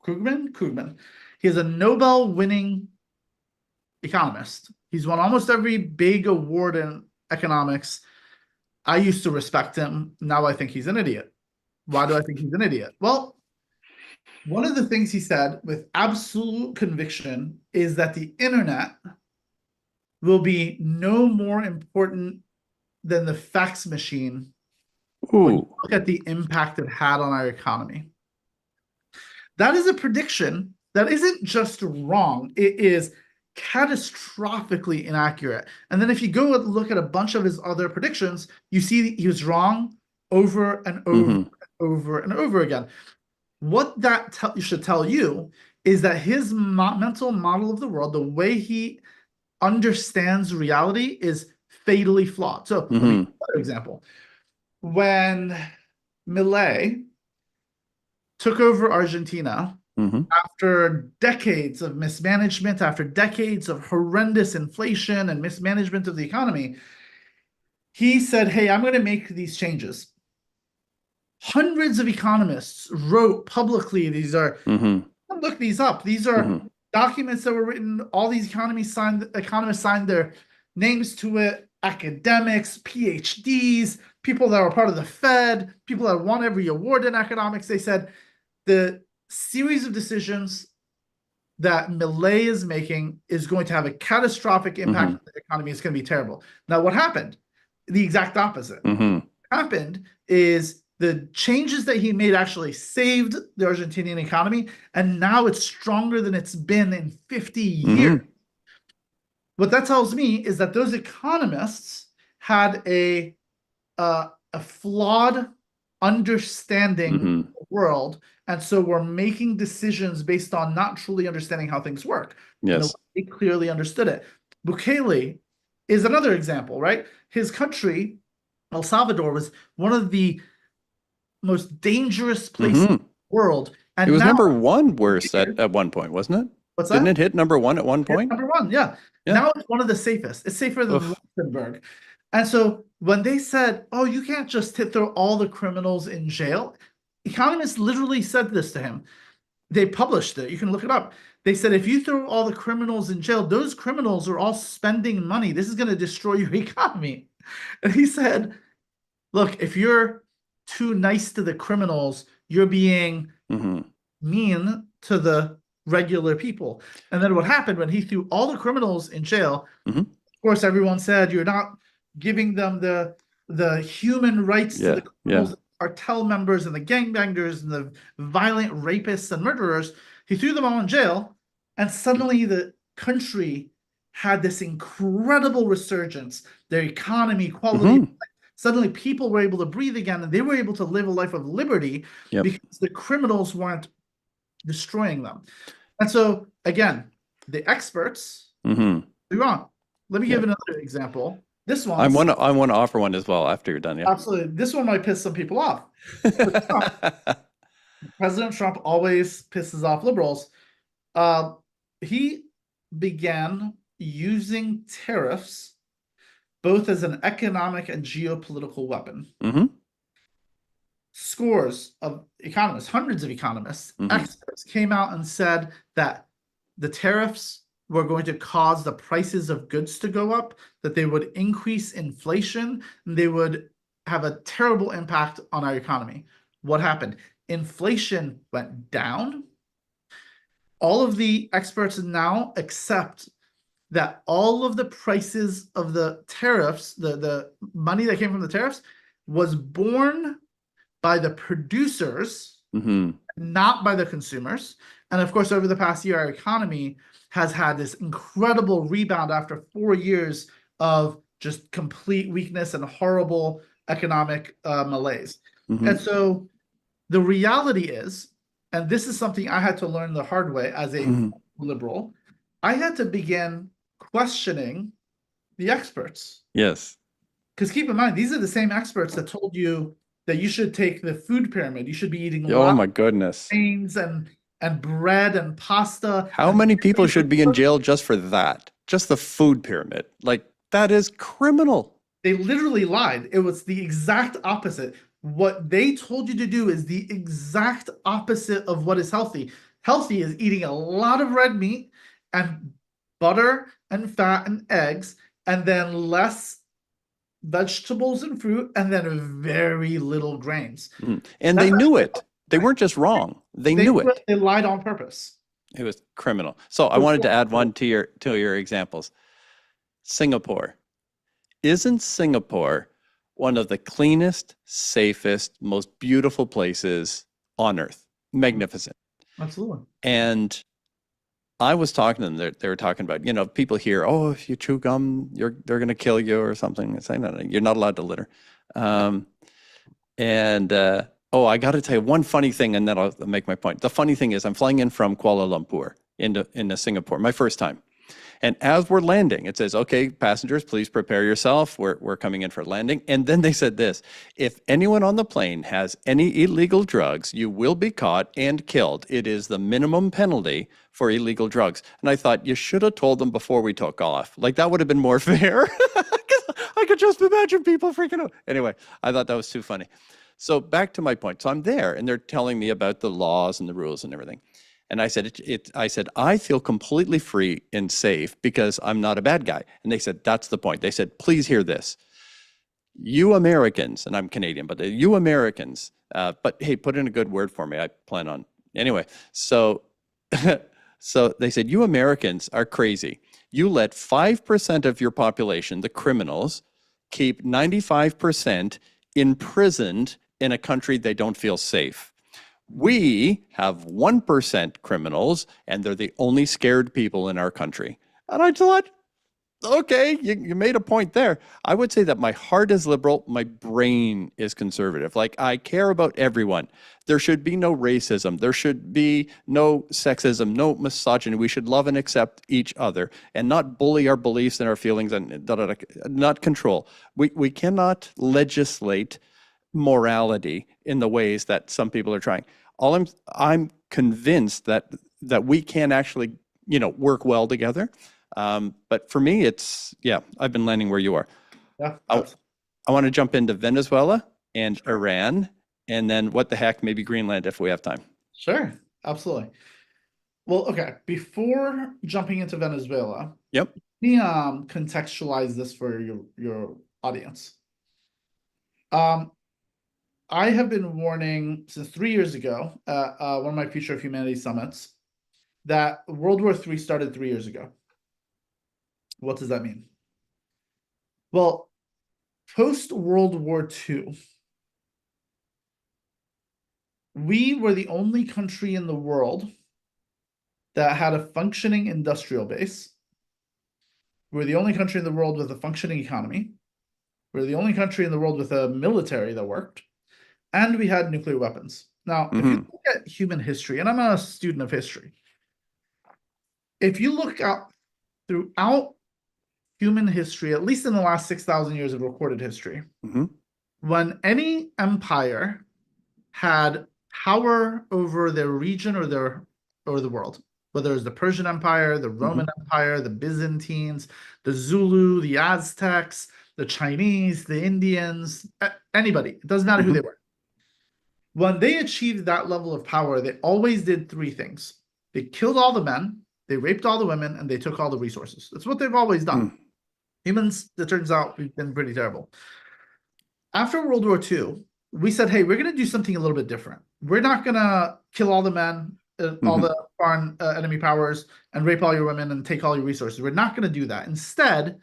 Krugman. He's a Nobel-winning economist. He's won almost every big award in economics. I used to respect him. Now I think he's an idiot. Why do I think he's an idiot? Well, one of the things he said with absolute conviction is that the internet will be no more important than the fax machine when you
Ooh.
look at the impact it had on our economy. That is a prediction that isn't just wrong, it is catastrophically inaccurate. And then if you go and look at a bunch of his other predictions, you see he was wrong over and over
Mm-hmm.
and over and over again. What that should tell you is that his mental model of the world, the way he understands reality, is fatally flawed. So let me give
Mm-hmm.
you another example. When Millet took over Argentina,
Mm-hmm.
after decades of mismanagement, after decades of horrendous inflation and mismanagement of the economy, he said, hey, I'm going to make these changes. Hundreds of economists wrote publicly,
Mm-hmm.
look these up. These are
Mm-hmm.
documents that were written, all these economists signed their names to it, academics, PhDs, people that were part of the Fed, people that won every award in economics. They said the series of decisions that Millet is making is going to have a catastrophic impact
Mm-hmm.
on the economy. It's going to be terrible. Now, what happened? The exact opposite.
Mm-hmm.
What happened is the changes that he made actually saved the Argentinian economy, and now it's stronger than it's been in 50 years.
Mm-hmm.
What that tells me is that those economists had a flawed understanding of
Mm-hmm.
the world, and so we're making decisions based on not truly understanding how things work.
Yes.
Milei clearly understood it. Bukele is another example, right? His country, El Salvador, was one of the most dangerous places in
Mm-hmm.
the world,
It
and
was
now
number one worst at one point, wasn't it?
what's
Didn't
that?
it hit number one at one
It's
point?
number one, yeah.
Yeah.
Now it's one of the safest. It's safer than
Oof.
Luxembourg. And so when they said, oh, you can't just throw all the criminals in jail, economists literally said this to him. They published it. You can look it up. They said, if you throw all the criminals in jail, those criminals are all spending money. This is going to destroy your economy. And he said, look, if you're too nice to the criminals, you're being
Mm-hmm.
mean to the regular people. And then what happened when he threw all the criminals in jail,
Mm-hmm.
of course, everyone said you're not giving them the human rights to
Yeah.
the
Yeah.
criminals, cartel members and the gangbangers and the violent rapists and murderers. He threw them all in jail, and suddenly the country had this incredible resurgence. Their economy, quality of
Mm-hmm.
life. Suddenly, people were able to breathe again, and they were able to live a life of liberty
Yep.
because the criminals weren't destroying them. And so, again, the experts
Mm-hmm.
are wrong. Let me give
Yep.
another example. This
I
one's
want to I want to offer one as well after you're done. Yeah.
absolutely, this one might piss some people off. But Trump, President Trump always pisses off liberals. Uh, he began using tariffs both as an economic and geopolitical weapon.
Mm-hmm.
Scores of economists, hundreds of economists,
Mm-hmm.
experts came out and said that the tariffs were going to cause the prices of goods to go up, that they would increase inflation, and they would have a terrible impact on our economy. What happened? Inflation went down. All of the experts now accept that all of the prices of the tariffs, the money that came from the tariffs, was borne by the producers, not by the consumers. And of course, over the past year, our economy has had this incredible rebound after 4 years of just complete weakness and horrible economic malaise. And so the reality is, and this is something I had to learn the hard way as a liberal, I had to begin questioning the experts.
Yes.
Because keep in mind, these are the same experts that told you that you should take the food pyramid. You should be eating
Oh
lots
my
of
goodness.
grains and bread and pasta.
How
And
many people should be in jail just for that? Just the food pyramid. Like, that is criminal.
they literally lied. It was the exact opposite. What they told you to do is the exact opposite of what is healthy. Healthy is eating a lot of red meat and butter and fat and eggs, and then less vegetables and fruit, and then very little grains.
And they knew it. They weren't just wrong. They knew it.
They lied on purpose.
It was criminal. So I wanted to add one to your examples. Singapore. Isn't Singapore one of the cleanest, safest, most beautiful places on earth? Magnificent.
Absolutely.
And I was talking to them. They were talking about, people here, oh, if you chew gum, they're going to kill you or something. It's like, no, you're not allowed to litter. I got to tell you one funny thing, and then I'll make my point. The funny thing is I'm flying in from Kuala Lumpur into Singapore, my first time. And as we're landing, it says, okay, passengers, please prepare yourself. We're coming in for landing. And then they said this: if anyone on the plane has any illegal drugs, you will be caught and killed. It is the minimum penalty for illegal drugs. And I thought, you should have told them before we took off. Like, that would have been more fair. I could just imagine people freaking out. Anyway, I thought that was too funny. So back to my point. So I'm there, and they're telling me about the laws and the rules and everything. And I said, I feel completely free and safe because I'm not a bad guy. And they said, that's the point. They said, please hear this. You Americans, and I'm Canadian, but you Americans, but hey, put in a good word for me. I plan on, anyway. So, so they said, you Americans are crazy. You let 5% of your population, the criminals, keep 95% imprisoned in a country they don't feel safe. We have 1% criminals, and they're the only scared people in our country. And I thought, okay, you made a point there. I would say that my heart is liberal, my brain is conservative. Like, I care about everyone. There should be no racism. There should be no sexism, no misogyny. We should love and accept each other and not bully our beliefs and our feelings and not control. We cannot legislate morality in the ways that some people are trying. I'm convinced that we can actually, work well together. But for me, I've been landing where you are.
Yeah.
I want to jump into Venezuela and Iran, and then what the heck, maybe Greenland if we have time.
Sure. Absolutely. Well, okay. Before jumping into Venezuela,
Yep.
let me contextualize this for your audience. I have been warning since 3 years ago, one of my Future of Humanity summits, that World War III started 3 years ago. What does that mean? Well, post-World War II, we were the only country in the world that had a functioning industrial base. We're the only country in the world with a functioning economy. We're the only country in the world with a military that worked. And we had nuclear weapons. Now, if you look at human history, and I'm a student of history, if you look out throughout human history, at least in the last 6,000 years of recorded history, when any empire had power over their region or the world, whether it was the Persian Empire, the Roman Empire, the Byzantines, the Zulu, the Aztecs, the Chinese, the Indians, anybody, it doesn't matter who they were. When they achieved that level of power, they always did three things. They killed all the men, They raped all the women and they took all the resources. That's what they've always done. Humans, it turns out, we've been pretty terrible. After World War II, we said, hey, we're going to do something a little bit different. We're not going to kill all the men, all the foreign enemy powers, and rape all your women and take all your resources. We're not going to do that. Instead,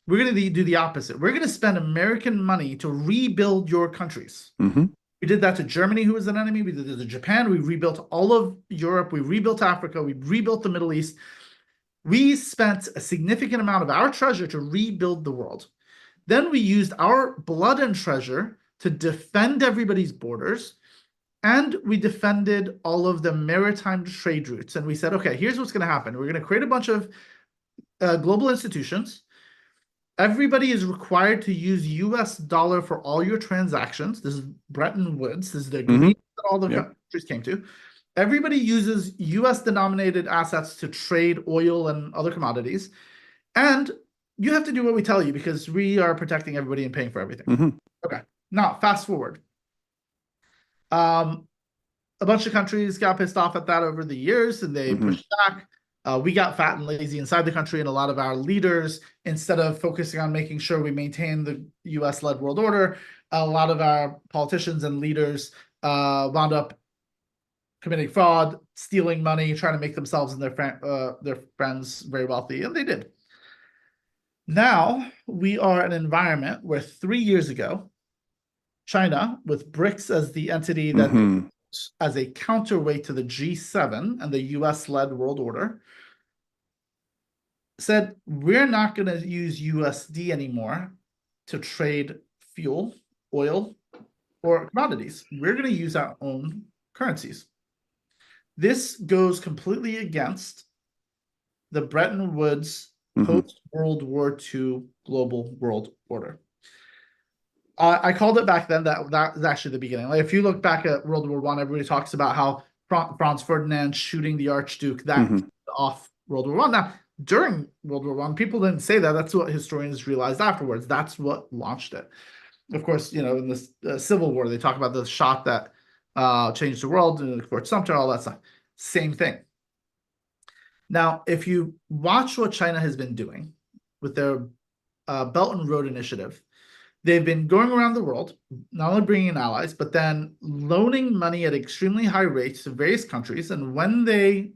we're going to do the opposite. We're going to spend American money to rebuild your countries. We did that to Germany, who was an enemy. We did it to Japan. We rebuilt all of Europe. We rebuilt Africa. We rebuilt the Middle East. We spent a significant amount of our treasure to rebuild the world. Then we used our blood and treasure to defend everybody's borders. And we defended all of the maritime trade routes. And we said, okay, here's what's going to happen. We're going to create a bunch of global institutions. Everybody is required to use US dollar for all your transactions. This is Bretton Woods. This is the agreement that all the countries came to. Everybody uses US denominated assets to trade oil and other commodities. And you have to do what we tell you because we are protecting everybody and paying for everything. Okay. Now, fast forward. A bunch of countries got pissed off at that over the years and they pushed back. We got fat and lazy inside the country, and a lot of our leaders, instead of focusing on making sure we maintain the US-led world order, a lot of our politicians and leaders wound up committing fraud, stealing money, trying to make themselves and their friends very wealthy, and they did. Now we are in an environment where 3 years ago, China, with BRICS as the entity that as a counterweight to the G7 and the US-led world order, said, we're not going to use USD anymore to trade fuel, oil, or commodities. We're going to use our own currencies. This goes completely against the Bretton Woods post-World War II global world order. I called it back then that was actually the beginning. Like if you look back at World War I, everybody talks about how Franz Ferdinand shooting the Archduke, that off World War I. Now, during World War I, people didn't say that. That's what historians realized afterwards. That's what launched it. Of course, you know, in the Civil War, they talk about the shot that changed the world, and Fort Sumter, all that stuff. Same thing. Now, if you watch what China has been doing with their Belt and Road Initiative, they've been going around the world, not only bringing in allies, but then loaning money at extremely high rates to various countries. And when they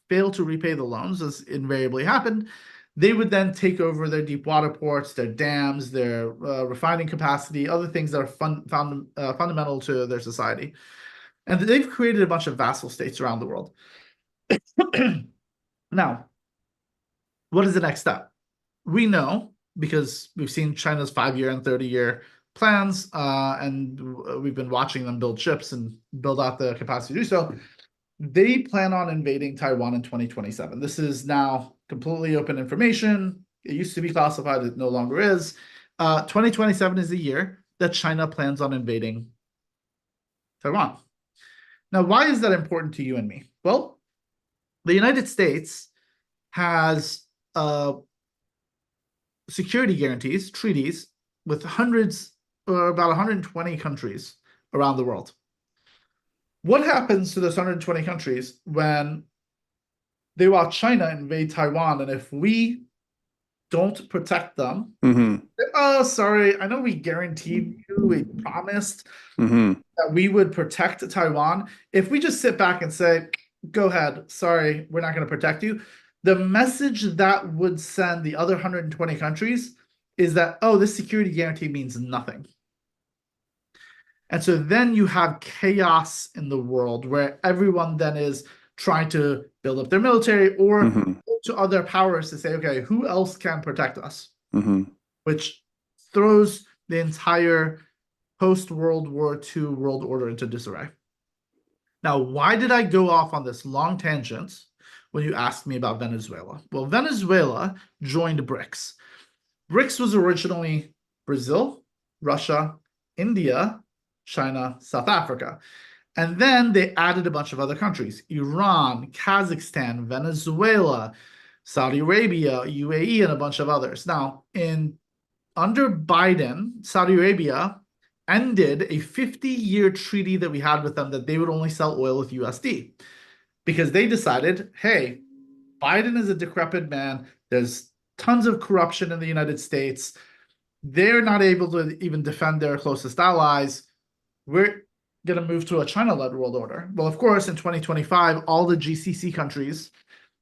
fail to repay the loans, as invariably happened, they would then take over their deep water ports, their dams, their refining capacity, other things that are fundamental to their society. And they've created a bunch of vassal states around the world. Now, what is the next step? We know, because we've seen China's 5-year and 30-year plans, and we've been watching them build ships and build out the capacity to do so. They plan on invading Taiwan in 2027. This is now completely open information. It used to be classified, it no longer is. 2027 is the year that China plans on invading Taiwan. Now, why is that important to you and me? Well, the United States has security guarantees, treaties, with hundreds or about 120 countries around the world. What happens to those 120 countries when they watch China invade Taiwan, and if we don't protect them, oh, sorry, I know we guaranteed you, we promised that we would protect Taiwan. If we just sit back and say, go ahead, sorry, we're not going to protect you, the message that would send the other 120 countries is that, oh, this security guarantee means nothing. And so then you have chaos in the world where everyone then is trying to build up their military or to other powers to say, okay, who else can protect us? Which throws the entire post-World War II world order into disarray. Now, why did I go off on this long tangent when you asked me about Venezuela? Well, Venezuela joined BRICS. BRICS was originally Brazil, Russia, India, China, South Africa. And then they added a bunch of other countries: Iran, Kazakhstan, Venezuela, Saudi Arabia, UAE, and a bunch of others. Now, under Biden, Saudi Arabia ended a 50-year treaty that we had with them that they would only sell oil with USD, because they decided, hey, Biden is a decrepit man. There's tons of corruption in the United States. They're not able to even defend their closest allies. We're going to move to a China-led world order. Well, of course, in 2025, all the GCC countries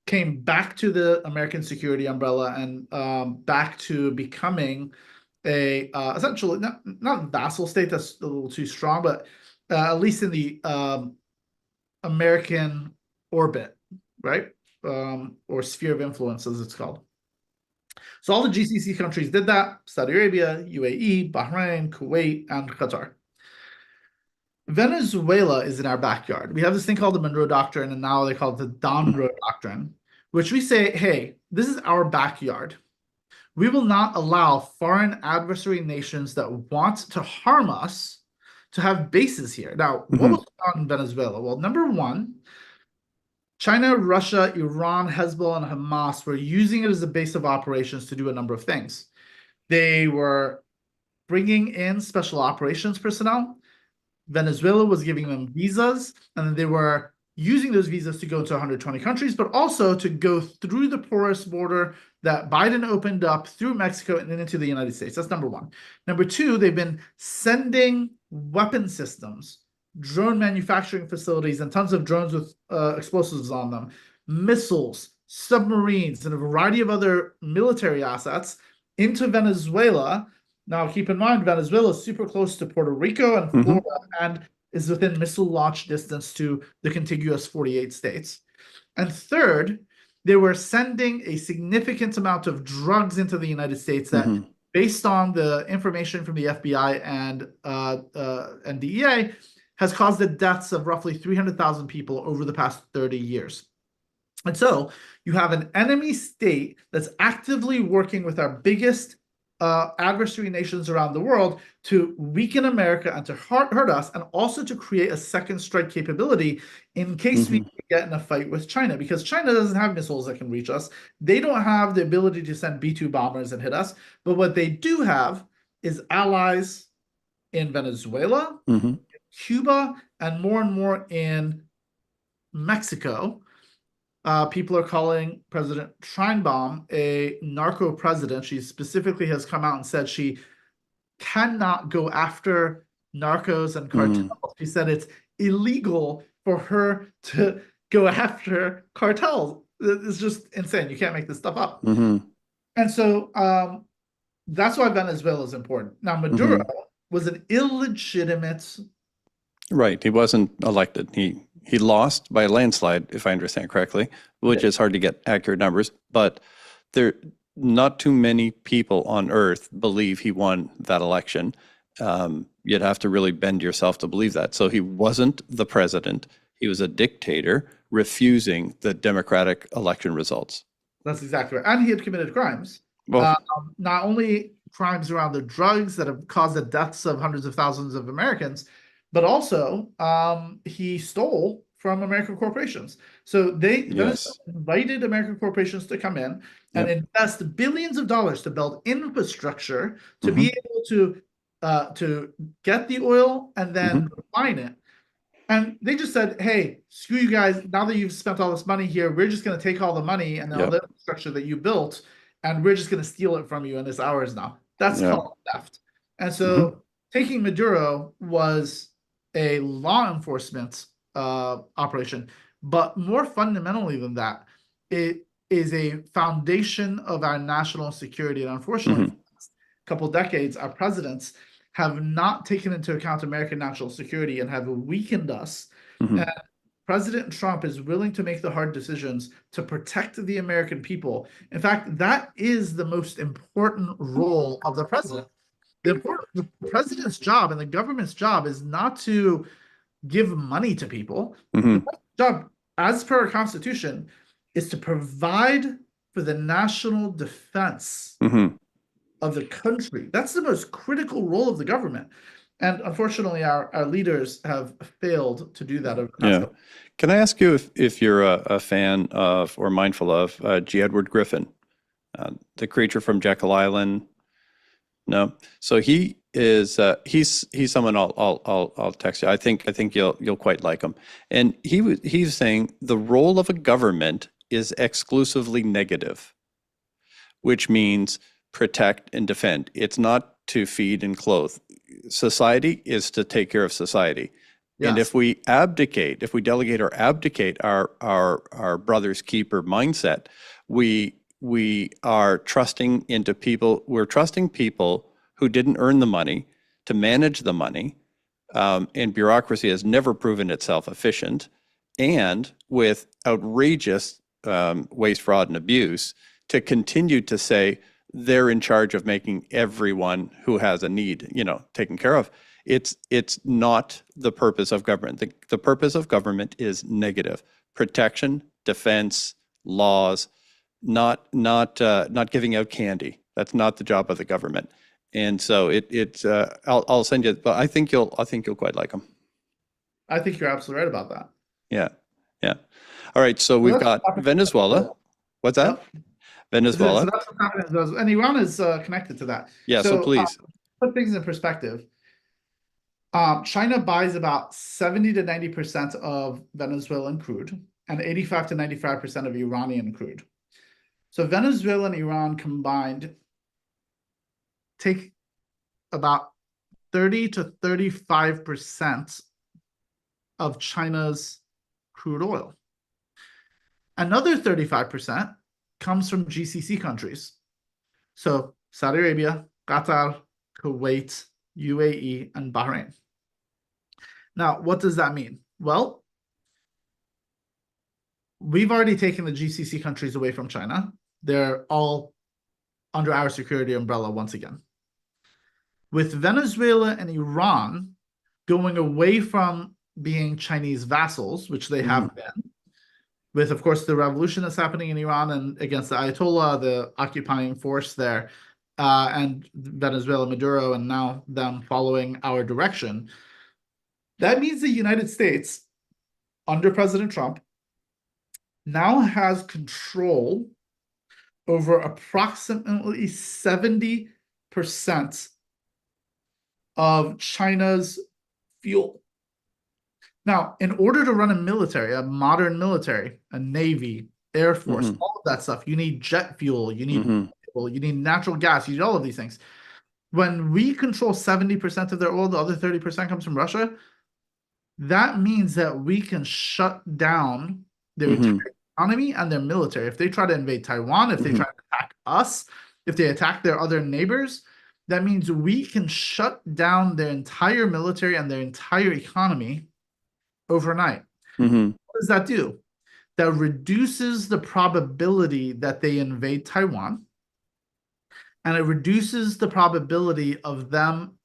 came back to the American security umbrella and back to becoming a essentially not vassal state, that's a little too strong, but at least in the American orbit, right? Or sphere of influence, as it's called. So all the GCC countries did that: Saudi Arabia, UAE, Bahrain, Kuwait, and Qatar. Venezuela is in our backyard. We have this thing called the Monroe Doctrine, and now they call it the Monroe Doctrine, which we say, hey, this is our backyard. We will not allow foreign adversary nations that want to harm us to have bases here. Now, what was going on in Venezuela? Well, number one, China, Russia, Iran, Hezbollah, and Hamas were using it as a base of operations to do a number of things. They were bringing in special operations personnel. Venezuela was giving them visas, and then they were using those visas to go to 120 countries, but also to go through the porous border that Biden opened up through Mexico and into the United States. That's number one. Number two, they've been sending weapon systems, drone manufacturing facilities, and tons of drones with explosives on them, missiles, submarines, and a variety of other military assets into Venezuela. Now, keep in mind, Venezuela is super close to Puerto Rico and Florida, and is within missile launch distance to the contiguous 48 states. And third, they were sending a significant amount of drugs into the United States that, based on the information from the FBI and DEA, has caused the deaths of roughly 300,000 people over the past 30 years. And so you have an enemy state that's actively working with our biggest adversary nations around the world to weaken America and to hurt us, and also to create a second strike capability in case we get in a fight with China, because China doesn't have missiles that can reach us. They don't have the ability to send B-2 bombers and hit us. But what they do have is allies in Venezuela, in Cuba, and more in Mexico. People are calling President Sheinbaum a narco president. She specifically has come out and said she cannot go after narcos and cartels. She said it's illegal for her to go after cartels. It's just insane. You can't make this stuff up. And so that's why Venezuela is important. Now, Maduro was an illegitimate.
Right. He wasn't elected. He lost by a landslide, if I understand correctly, which is hard to get accurate numbers. But not too many people on earth believe he won that election. You'd have to really bend yourself to believe that. So he wasn't the president. He was a dictator refusing the democratic election results.
That's exactly right. And he had committed crimes.
Well,
not only crimes around the drugs that have caused the deaths of hundreds of thousands of Americans, but also he stole from American corporations. So they invited American corporations to come in and invest billions of dollars to build infrastructure to be able to get the oil and then refine it. And they just said, hey, screw you guys. Now that you've spent all this money here, we're just going to take all the money and all the infrastructure that you built, and we're just going to steal it from you, and it's ours now. That's called theft. And so taking Maduro was a law enforcement operation, but more fundamentally than that, it is a foundation of our national security. And unfortunately, for the last couple of decades, our presidents have not taken into account American national security and have weakened us. And President Trump is willing to make the hard decisions to protect the American people. In fact, that is the most important role of the president. The president's job and the government's job is not to give money to people. The job, as per our Constitution, is to provide for the national defense of the country. That's the most critical role of the government. And unfortunately, our leaders have failed to do that.
Can I ask you if you're a fan of or mindful of G. Edward Griffin, the creature from Jekyll Island? No. So he is he's someone I'll text you. I think you'll quite like him. And he was saying the role of a government is exclusively negative, which means protect and defend. It's not to feed and clothe. Society is to take care of society. And
Yes.
if we abdicate, if we delegate or abdicate our brother's keeper mindset, we are trusting into people. We're trusting people who didn't earn the money to manage the money, and bureaucracy has never proven itself efficient, and with outrageous waste, fraud, and abuse, to continue to say they're in charge of making everyone who has a need, taken care of. It's not the purpose of government. The purpose of government is negative: protection, defense, laws, not giving out candy. That's not the job of the government. And so I'll send you, but I think you'll quite like them.
I think you're absolutely right about that.
Yeah. Yeah. All right. So we've got Venezuela. What's that?
Yep. So
Venezuela.
that's what's happening in Venezuela. And Iran is connected to that.
Yeah. So please.
Put things in perspective. China buys about 70 to 90% of Venezuelan crude and 85 to 95% of Iranian crude. So Venezuela and Iran combined take about 30 to 35% of China's crude oil. Another 35% comes from GCC countries. So Saudi Arabia, Qatar, Kuwait, UAE, and Bahrain. Now, what does that mean? Well, we've already taken the GCC countries away from China. They're all under our security umbrella once again. With Venezuela and Iran going away from being Chinese vassals, which they have been, with, of course, the revolution that's happening in Iran and against the Ayatollah, the occupying force there, and Venezuela, Maduro, and now them following our direction, that means the United States, under President Trump, now has control over approximately 70% of China's fuel. Now, in order to run a military, a modern military, a navy, air force, all of that stuff, you need jet fuel, you need oil, you need natural gas, you need all of these things. When we control 70% of their oil, the other 30% comes from Russia, that means that we can shut down their entire economy and their military. If they try to invade Taiwan, if they try to attack us, if they attack their other neighbors, that means we can shut down their entire military and their entire economy overnight. What does that do? That reduces the probability that they invade Taiwan, and it reduces the probability of them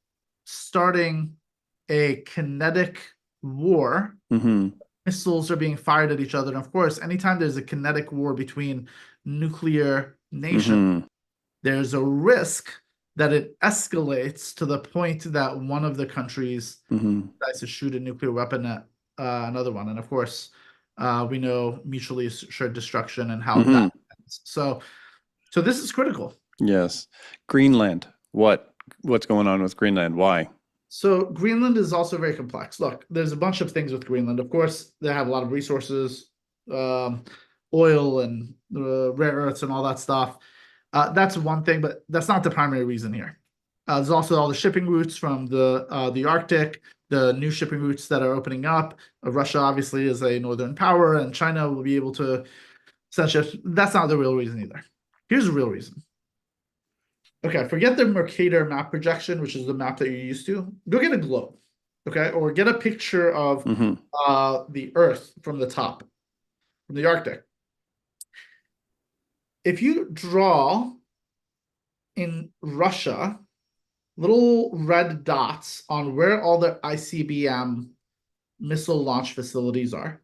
starting a kinetic war. Missiles are being fired at each other. And of course, anytime there's a kinetic war between nuclear nations, there's a risk that it escalates to the point that one of the countries decides to shoot a nuclear weapon at another one. And of course, we know mutually assured destruction and how that ends. So this is critical.
Yes. Greenland. What's going on with Greenland? Why?
So Greenland is also very complex. Look, there's a bunch of things with Greenland. Of course, they have a lot of resources, oil and rare earths and all that stuff. That's one thing, but that's not the primary reason here. There's also all the shipping routes from the Arctic, the new shipping routes that are opening up. Russia obviously is a northern power, and China will be able to essentially. That's not the real reason either. Here's the real reason. Okay, forget the Mercator map projection, which is the map that you're used to. Go get a globe, okay, or get a picture of the Earth from the top, from the Arctic. If you draw in Russia little red dots on where all the ICBM missile launch facilities are,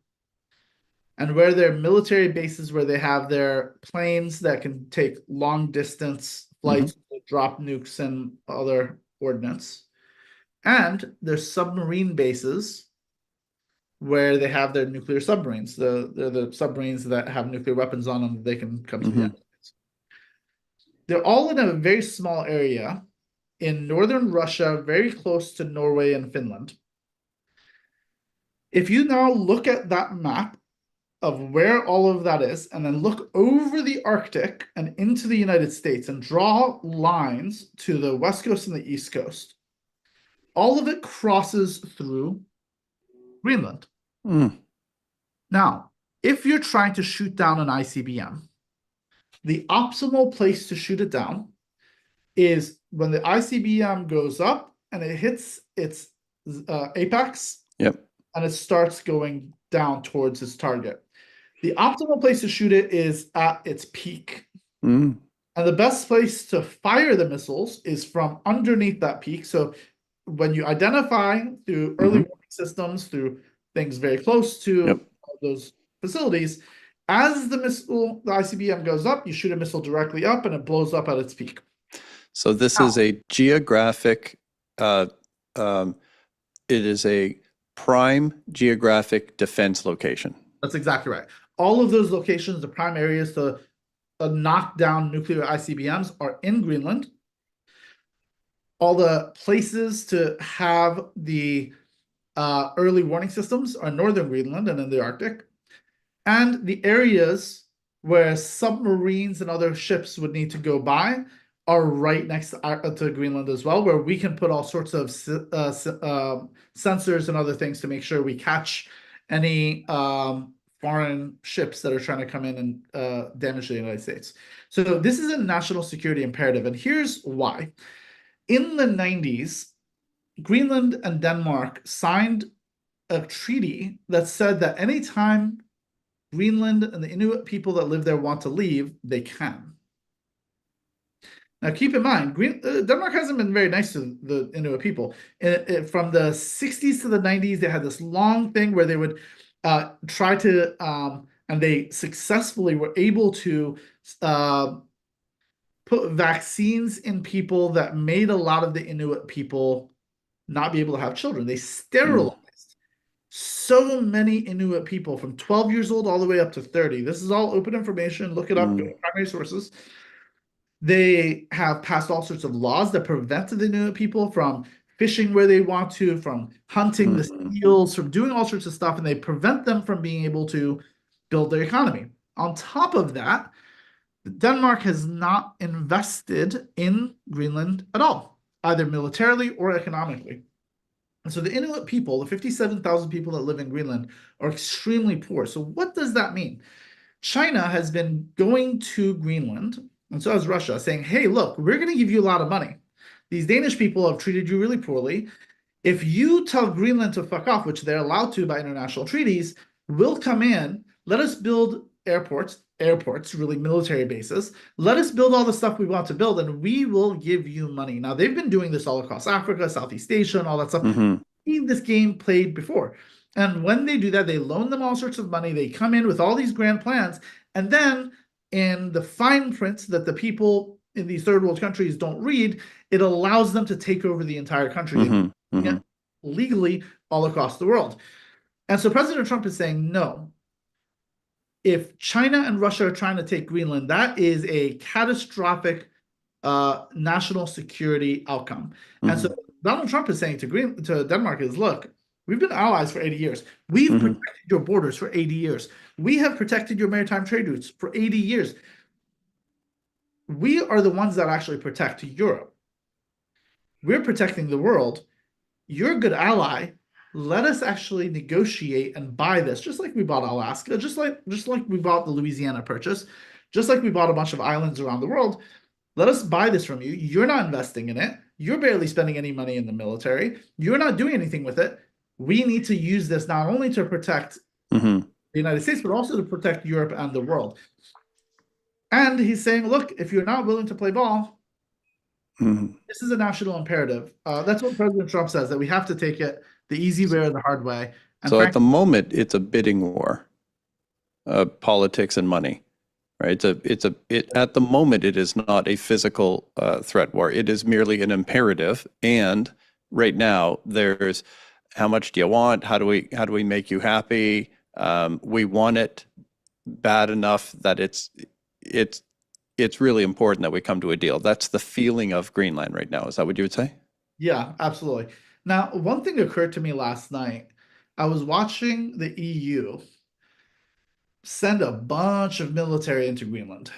and where their military bases, where they have their planes that can take long distance flights, drop nukes and other ordnance, and their submarine bases where they have their nuclear submarines. They're the submarines that have nuclear weapons on them, they can come to the end. They're all in a very small area in northern Russia, very close to Norway and Finland. If you now look at that map of where all of that is, and then look over the Arctic and into the United States and draw lines to the West Coast and the East Coast, all of it crosses through Greenland.
Mm.
Now, if you're trying to shoot down an ICBM, the optimal place to shoot it down is when the ICBM goes up and it hits its apex.
Yep.
And it starts going down towards its target. The optimal place to shoot it is at its peak.
Mm.
And the best place to fire the missiles is from underneath that peak. So when you identify through early warning systems, through things very close to those facilities, as the ICBM goes up, you shoot a missile directly up and it blows up at its peak.
So this is a geographic, it is a prime geographic defense location.
That's exactly right. All of those locations, the prime areas to knock down nuclear ICBMs are in Greenland. All the places to have the early warning systems are northern Greenland and in the Arctic. And the areas where submarines and other ships would need to go by are right next to Greenland as well, where we can put all sorts of sensors and other things to make sure we catch any foreign ships that are trying to come in and damage the United States. So this is a national security imperative, and here's why. In the 90s, Greenland and Denmark signed a treaty that said that anytime Greenland and the Inuit people that live there want to leave, they can. Now, keep in mind, Denmark hasn't been very nice to the Inuit people. From the 60s to the 90s, they had this long thing where they would try to, and they successfully were able to put vaccines in people that made a lot of the Inuit people not be able to have children. They sterilized so many Inuit people from 12 years old all the way up to 30. This is all open information. Look it up, go to primary sources. They have passed all sorts of laws that prevented the Inuit people from fishing where they want to, from hunting the seals, from doing all sorts of stuff, and they prevent them from being able to build their economy. On top of that, Denmark has not invested in Greenland at all, either militarily or economically. And so the Inuit people, the 57,000 people that live in Greenland, are extremely poor. So what does that mean? China has been going to Greenland, and so has Russia, saying, hey, look, we're going to give you a lot of money. These Danish people have treated you really poorly. If you tell Greenland to fuck off, which they're allowed to by international treaties, we'll come in, let us build airports, really military bases. Let us build all the stuff we want to build, and we will give you money. Now, they've been doing this all across Africa, Southeast Asia, and all that stuff. Seen this game played before. And when they do that, they loan them all sorts of money. They come in with all these grand plans, and then in the fine print that the people in these third world countries don't read, it allows them to take over the entire country legally all across the world. And so President Trump is saying, no, if China and Russia are trying to take Greenland, that is a catastrophic national security outcome. And so Donald Trump is saying to Denmark is, look, we've been allies for 80 years. We've protected your borders for 80 years. We have protected your maritime trade routes for 80 years. We are the ones that actually protect Europe. We're protecting the world. You're a good ally. Let us actually negotiate and buy this, just like we bought Alaska, just like we bought the Louisiana Purchase, just like we bought a bunch of islands around the world. Let us buy this from you. You're not investing in it. You're barely spending any money in the military. You're not doing anything with it. We need to use this not only to protect the United States, but also to protect Europe and the world. And he's saying, look, if you're not willing to play ball, this is a national imperative. That's what President Trump says, that we have to take it the easy way or the hard way. And
so at the moment, it's a bidding war, politics and money, right? At the moment, it is not a physical threat war. It is merely an imperative. And right now, there's how much do you want? How do we make you happy? We want it bad enough that it's really important that we come to a deal. That's the feeling of Greenland right now. Is that what you would say?
Yeah, absolutely. Now, one thing occurred to me last night. I was watching the EU, send a bunch of military into Greenland.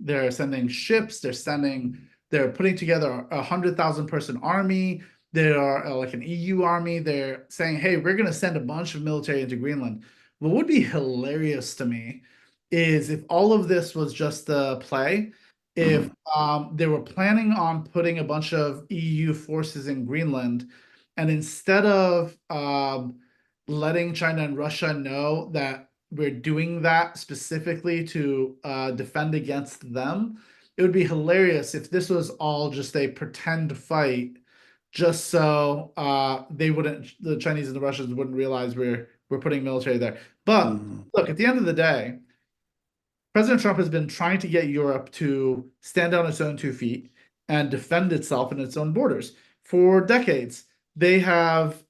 They're sending ships. They're putting together 100,000 person army. They are like an EU army. They're saying, hey, we're going to send a bunch of military into Greenland. What would be hilarious to me is if all of this was just a play, if
Mhm.
they were planning on putting a bunch of EU forces in Greenland, and instead of letting China and Russia know that we're doing that specifically to defend against them, it would be hilarious if this was all just a pretend fight, just so the Chinese and the Russians wouldn't realize we're putting military there. But
Mhm.
look, at the end of the day, President Trump has been trying to get Europe to stand on its own 2 feet and defend itself and its own borders for decades. They have,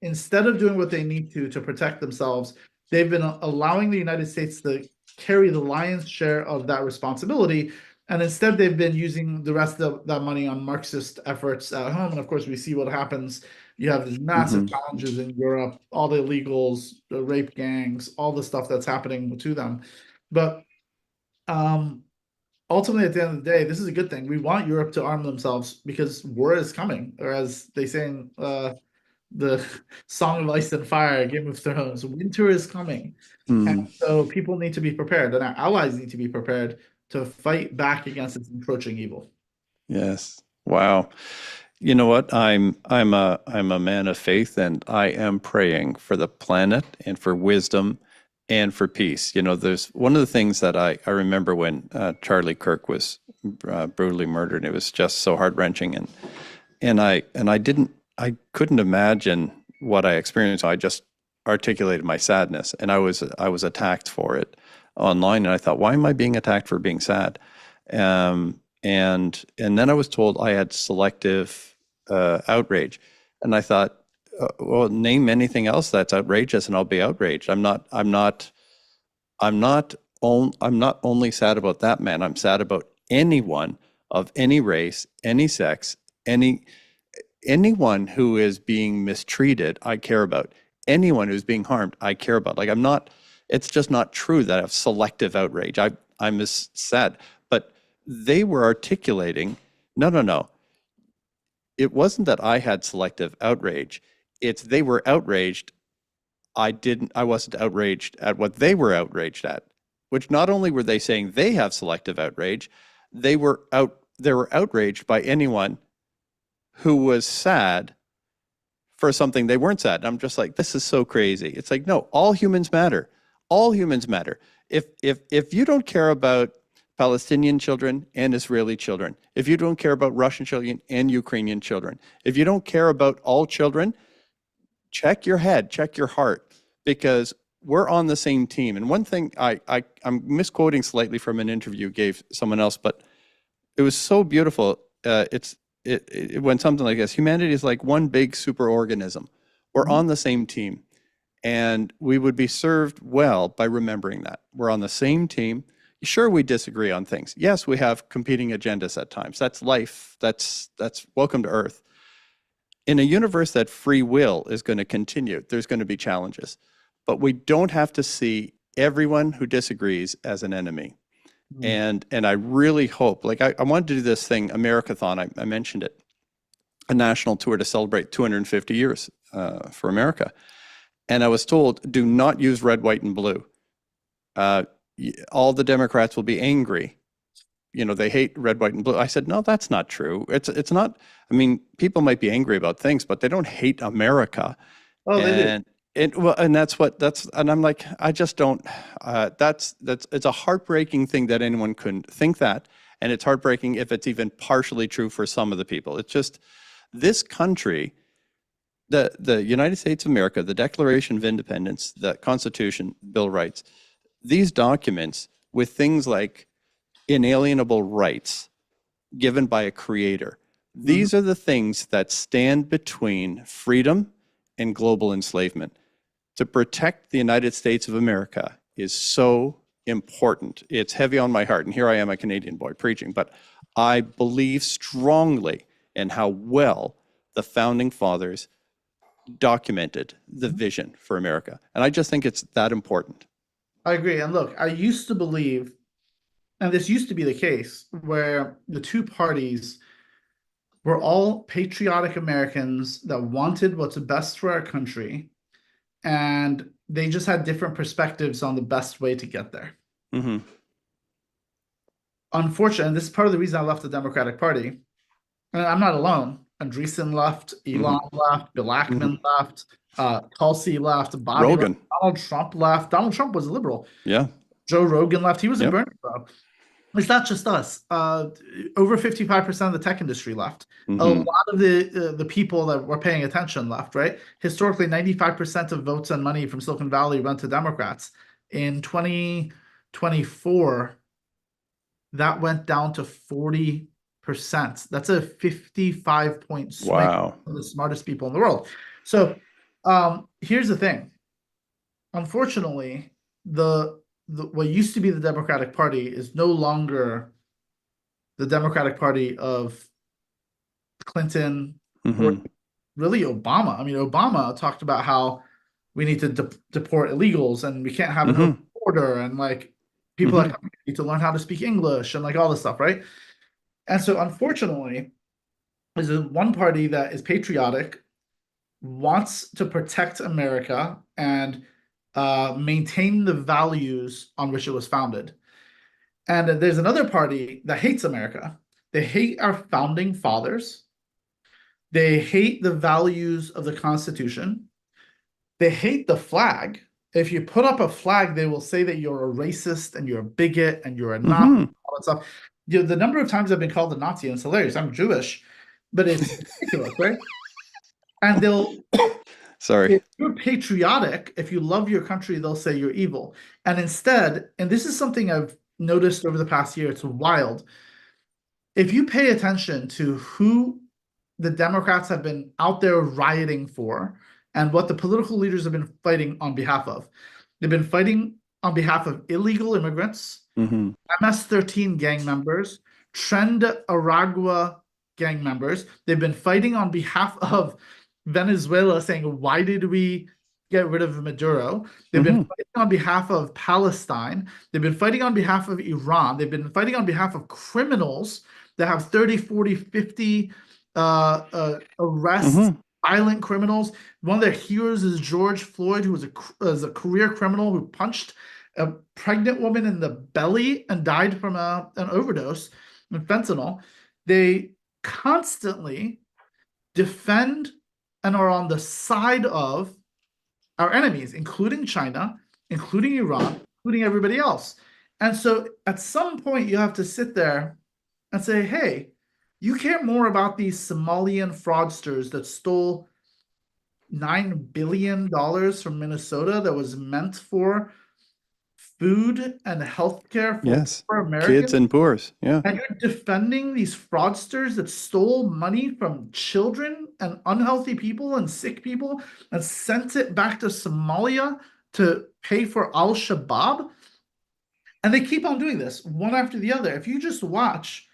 instead of doing what they need to protect themselves, they've been allowing the United States to carry the lion's share of that responsibility. And instead, they've been using the rest of that money on Marxist efforts at home. And of course, we see what happens. You have these massive
Mhm.
challenges in Europe, all the illegals, the rape gangs, all the stuff that's happening to them. But um, ultimately, at the end of the day, this is a good thing. We want Europe to arm themselves because war is coming, or as they say in the Song of Ice and Fire, Game of Thrones, winter is coming. And
Mhm.
so people need to be prepared, and our allies need to be prepared to fight back against this encroaching evil.
Yes. Wow. You know what? I'm a man of faith, and I am praying for the planet and for wisdom and for peace. You know, there's one of the things that I remember when Charlie Kirk was brutally murdered. It was just so heart wrenching, and I couldn't imagine what I experienced. I just articulated my sadness, and I was attacked for it online, and I thought, why am I being attacked for being sad? And then I was told I had selective outrage, and I thought, well, name anything else that's outrageous, and I'll be outraged. I'm not only sad about that man. I'm sad about anyone of any race, any sex, any anyone who is being mistreated, I care about. Anyone who's being harmed, I care about. Like I'm not, it's just not true that I have selective outrage. I'm as sad. But they were articulating, no, no, no. It wasn't that I had selective outrage. It's they were outraged. I wasn't outraged at what they were outraged at. Which not only were they saying they have selective outrage, they were outraged by anyone who was sad for something they weren't sad. And I'm just like, this is so crazy. It's like, no, all humans matter. All humans matter. If you don't care about Palestinian children and Israeli children, if you don't care about Russian children and Ukrainian children, if you don't care about all children, check your head, check your heart, because we're on the same team. And one thing I'm misquoting slightly from an interview you gave someone else, but it was so beautiful. It went something like this: humanity is like one big super organism. We're
Mhm.
on the same team, and we would be served well by remembering that we're on the same team. Sure, we disagree on things. Yes, we have competing agendas at times. That's life. That's welcome to Earth. In a universe that free will is going to continue, there's going to be challenges, but we don't have to see everyone who disagrees as an enemy.
Mhm.
And I really hope, like I wanted to do this thing, Americathon. I mentioned it, a national tour to celebrate 250 years for America. And I was told, do not use red, white, and blue. Uh, all the Democrats will be angry. You know, they hate red, white, and blue. I said, no, that's not true. It's not. I mean, people might be angry about things, but they don't hate America.
Oh, they do.
And that's and I'm like, I just don't. That's it's a heartbreaking thing that anyone couldn't think that, and it's heartbreaking if it's even partially true for some of the people. It's just this country, the United States of America, the Declaration of Independence, the Constitution, Bill of Rights, these documents with things like inalienable rights given by a creator.
Mhm.
These are the things that stand between freedom and global enslavement. To protect the United States of America is so important. It's heavy on my heart. And here I am, a Canadian boy preaching, but I believe strongly in how well the founding fathers documented the vision for America. And I just think it's that important.
I agree. And look, I used to believe, and this used to be the case, where the two parties were all patriotic Americans that wanted what's best for our country, and they just had different perspectives on the best way to get there.
Hmm.
Unfortunately, and this is part of the reason I left the Democratic Party. And I'm not alone. Andreessen left,
Hmm.
Elon left, Bill
Hmm.
Ackman left, Tulsi left, Bobby left,
Rogan.
Donald Trump left. Donald Trump was a liberal.
Yeah.
Joe Rogan left. He was a
Yep.
Bernie bro. It's not just us. Over 55% of the tech industry left. A
Hmm.
lot of the people that were paying attention left, right? Historically, 95% of votes and money from Silicon Valley went to Democrats. In 2024, that went down to 40%. That's a 55-point swing
Wow.
for the smartest people in the world. So here's the thing. Unfortunately, the what used to be the Democratic Party is no longer the Democratic Party of Clinton or
Hmm.
really Obama. I mean, Obama talked about how we need to deport illegals and we can't have an
Hmm.
open border and like people that
Hmm.
come here need to learn how to speak English and like all this stuff, right? And so unfortunately, there's one party that is patriotic, wants to protect America and maintain the values on which it was founded. And there's another party that hates America. They hate our founding fathers. They hate the values of the Constitution. They hate the flag. If you put up a flag, they will say that you're a racist and you're a bigot and you're a Nazi,
Hmm.
all that stuff. You know, the number of times I've been called a Nazi, and it's hilarious. I'm Jewish, but it's ridiculous, right? And they'll,
Sorry.
if you're patriotic, if you love your country, they'll say you're evil. And instead, and this is something I've noticed over the past year, it's wild. If you pay attention to who the Democrats have been out there rioting for and what the political leaders have been fighting on behalf of, they've been fighting on behalf of illegal immigrants,
Hmm.
MS-13 gang members, Trend Aragua gang members. They've been fighting on behalf of Venezuela, saying, why did we get rid of Maduro? They've been
Hmm.
fighting on behalf of Palestine. They've been fighting on behalf of Iran. They've been fighting on behalf of criminals that have 30, 40, 50 arrests,
Hmm.
violent criminals. One of their heroes is George Floyd, who was a career criminal who punched a pregnant woman in the belly and died from an overdose with fentanyl. They constantly defend and are on the side of our enemies, including China, including Iran, including everybody else. And so at some point, you have to sit there and say, hey, you care more about these Somalian fraudsters that stole $9 billion from Minnesota that was meant for food and healthcare for
Yes.
poor
Kids
Americans.
and poors. Yeah.
And you're defending these fraudsters that stole money from children and unhealthy people and sick people and sent it back to Somalia to pay for Al Shabaab. And they keep on doing this one after the other. If you just watch,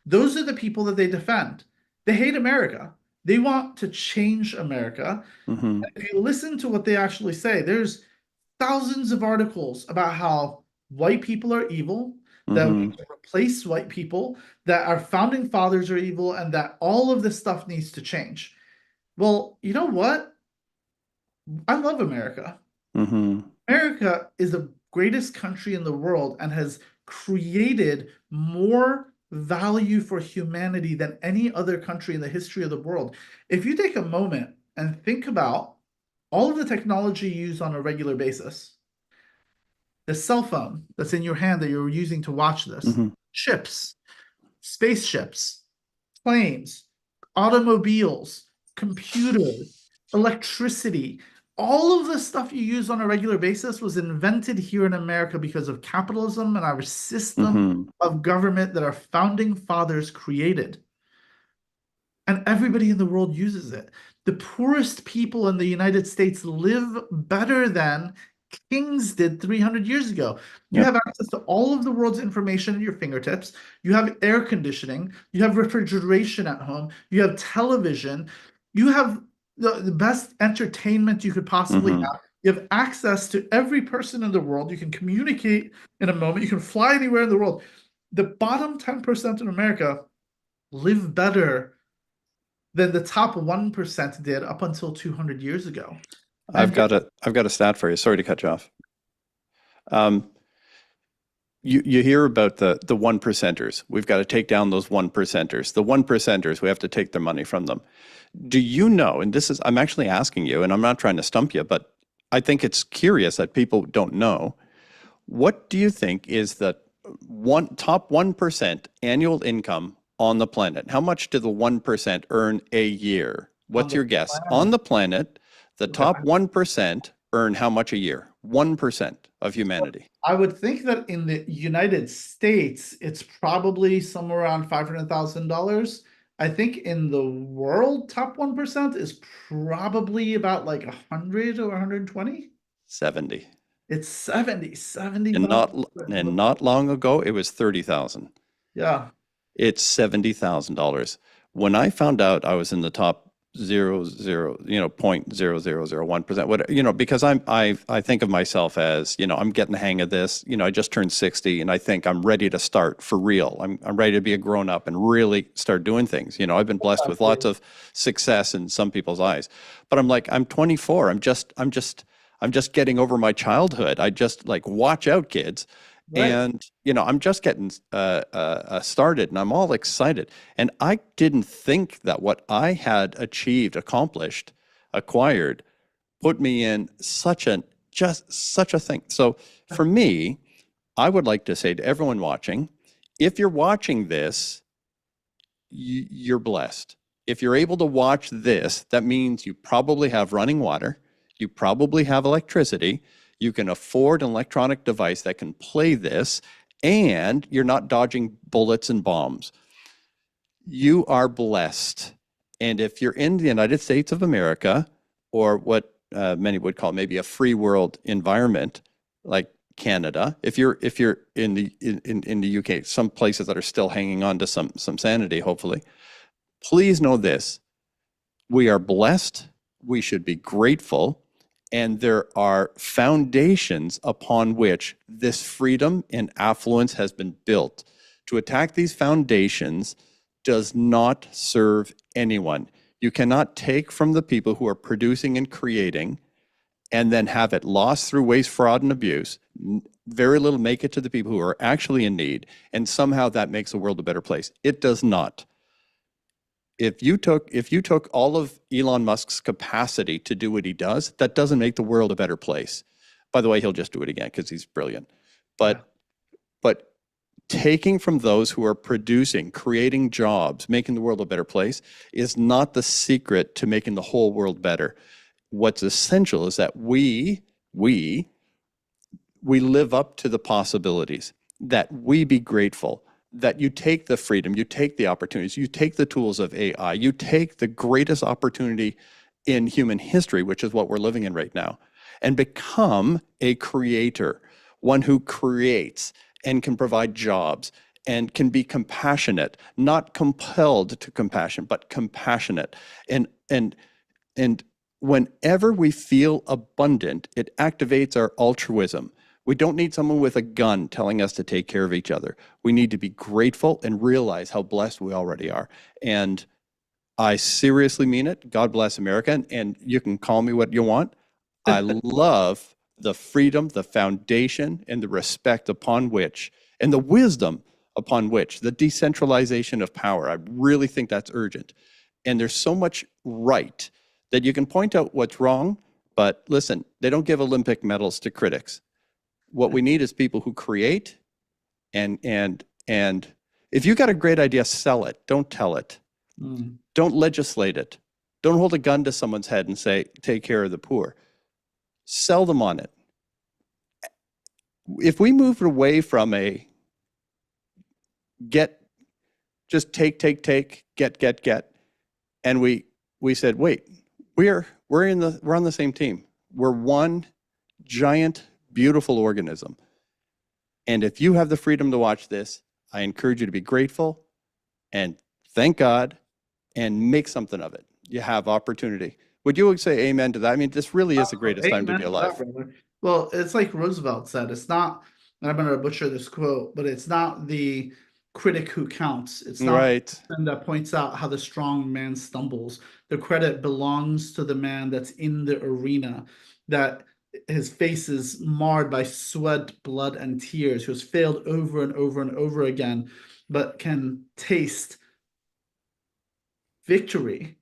those are the people that they defend. They hate America. They want to change America.
Hmm.
If you listen to what they actually say, there's thousands of articles about how white people are evil, that we
Hmm.
need to replace white people, that our founding fathers are evil, and that all of this stuff needs to change. Well, you know what? I love America.
Hmm.
America is the greatest country in the world and has created more value for humanity than any other country in the history of the world. If you take a moment and think about all of the technology used on a regular basis, the cell phone that's in your hand that you're using to watch this,
Hmm.
ships, spaceships, planes, automobiles, computers, electricity, all of the stuff you use on a regular basis was invented here in America because of capitalism and our system
Hmm.
of government that our founding fathers created. And everybody in the world uses it. The poorest people in the United States live better than kings did 300 years ago. You
Yep.
have access to all of the world's information at your fingertips. You have air conditioning. You have refrigeration at home. You have television. You have the best entertainment you could possibly
Hmm.
have. You have access to every person in the world. You can communicate in a moment. You can fly anywhere in the world. The bottom 10% in America live better than the top 1% did up until 200 years ago. And
I've got a stat for you. Sorry to cut you off. Um, you hear about the one percenters. We've got to take down those one percenters. The one percenters, we have to take their money from them. Do you know, and this is, I'm actually asking you, and I'm not trying to stump you, but I think it's curious that people don't know. What do you think is the top 1% annual income on the planet? How much do the 1% earn a year?
on
What's
the
your guess? On
planet,
the planet, the top 1% earn how much a year? 1% of humanity.
I would think that in the United States, it's probably somewhere around $500,000. I think in the world, top 1% is probably about like 100 or 120.
70.
It's 70,
And
70,000.
not long ago, it was 30,000.
Yeah,
It's $70,000. When I found out I was in the top 0.0001%, what, because I think of myself as, I'm getting the hang of this. I just turned 60 and I think I'm ready to start for real. I'm ready to be a grown up and really start doing things. I've been blessed with lots of success in some people's eyes, but I'm like, I'm 24. I'm just getting over my childhood. I just like, watch out, kids.
right.
And, I'm just getting started and I'm all excited. And I didn't think that what I had achieved, accomplished, acquired, put me in just such a thing. So for me, I would like to say to everyone watching, if you're watching this, you're blessed. If you're able to watch this, that means you probably have running water, you probably have electricity, you can afford an electronic device that can play this, and you're not dodging bullets and bombs. You are blessed. And if you're in the United States of America, or what many would call maybe a free world environment, like Canada, if you're in the UK, some places that are still hanging on to some sanity, hopefully, please know this: we are blessed. We should be grateful. And there are foundations upon which this freedom and affluence has been built. To attack these foundations does not serve anyone. You cannot take from the people who are producing and creating and then have it lost through waste, fraud, and abuse. Very little make it to the people who are actually in need, and somehow that makes the world a better place. It does not. If you took all of Elon Musk's capacity to do what he does, that doesn't make the world a better place. By the way, he'll just do it again because he's brilliant.
Yeah.
But taking from those who are producing, creating jobs, making the world a better place is not the secret to making the whole world better. What's essential is that we live up to the possibilities, that we be grateful, that you take the freedom, you take the opportunities, you take the tools of AI, you take the greatest opportunity in human history, which is what we're living in right now, and become a creator, one who creates and can provide jobs and can be compassionate, not compelled to compassion, but compassionate. And whenever we feel abundant, it activates our altruism. We don't need someone with a gun telling us to take care of each other. We need to be grateful and realize how blessed we already are. And I seriously mean it. God bless America. And you can call me what you want. I love the freedom, the foundation, and the respect upon which, and the wisdom upon which, the decentralization of power. I really think that's urgent. And there's so much right that you can point out what's wrong, but listen, they don't give Olympic medals to critics. What we need is people who create and if you got a great idea, sell it. Don't tell it.
Mm.
Don't legislate it. Don't hold a gun to someone's head and say, take care of the poor. Sell them on it. If we moved away from a just take, get, and we said, wait, we're on the same team. We're one giant, beautiful organism. And if you have the freedom to watch this, I encourage you to be grateful and thank God and make something of it. You have opportunity. Would you say amen to that? I mean, this really is the greatest time to
Amen
be
to that,
alive.
brother. Well, it's like Roosevelt said, it's not, and I'm going to butcher this quote, but it's not the critic who counts. It's not the
Right.
person that points out how the strong man stumbles. The credit belongs to the man that's in the arena, that his face is marred by sweat, blood, and tears, who has failed over and over and over again, but can taste victory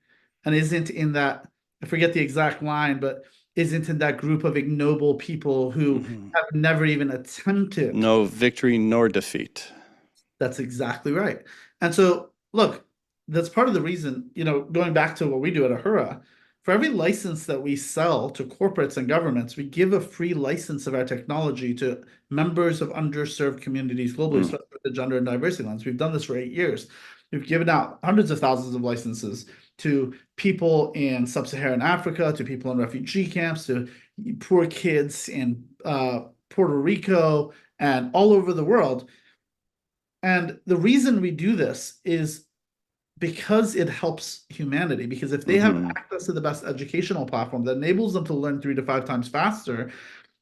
and isn't in that, I forget the exact line, but isn't in that group of ignoble people who
Hmm.
have never even attempted.
No victory nor defeat.
That's exactly right. And so, look, that's part of the reason, going back to what we do at Ahura, for every license that we sell to corporates and governments, we give a free license of our technology to members of underserved communities globally,
Mm.
especially with the gender and diversity lens. We've done this for 8 years. We've given out hundreds of thousands of licenses to people in sub-Saharan Africa, to people in refugee camps, to poor kids in Puerto Rico and all over the world. And the reason we do this is because it helps humanity. Because if they have
Hmm.
access to the best educational platform that enables them to learn 3 to 5 times faster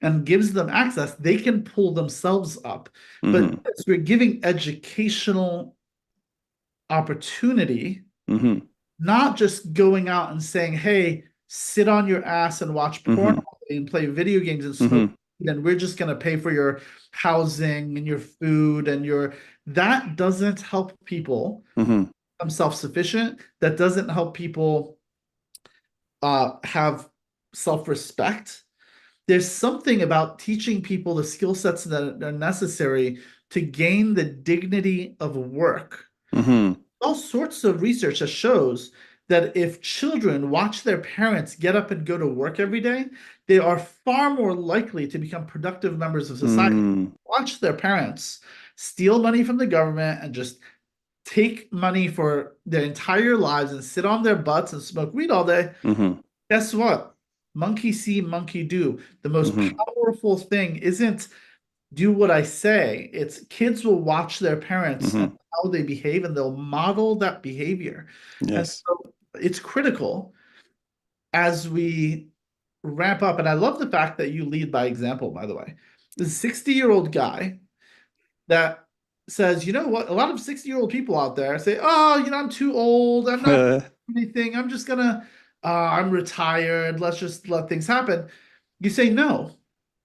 and gives them access, they can pull themselves up. But
Hmm.
as we're giving educational opportunity,
Hmm.
not just going out and saying, hey, sit on your ass and watch porn
Hmm.
all day and play video games and smoke,
Hmm.
then we're just going to pay for your housing and your food and that doesn't help people
Hmm.
become self-sufficient. That doesn't help people have self-respect. There's something about teaching people the skill sets that are necessary to gain the dignity of work.
Hmm.
All sorts of research that shows that if children watch their parents get up and go to work every day, they are far more likely to become productive members of society.
Hmm.
Watch their parents steal money from the government and just take money for their entire lives and sit on their butts and smoke weed all day.
Hmm.
Guess what? Monkey see, monkey do. The most
Hmm.
powerful thing isn't do what I say. It's kids will watch their parents and
Hmm.
how they behave and they'll model that behavior. And
Yes.
so it's critical as we ramp up. And I love the fact that you lead by example, by the way. This 60-year-old guy that says, you know what, a lot of 60-year-old people out there say, oh, I'm too old. I'm not anything. I'm just gonna, I'm retired. Let's just let things happen. You say, no,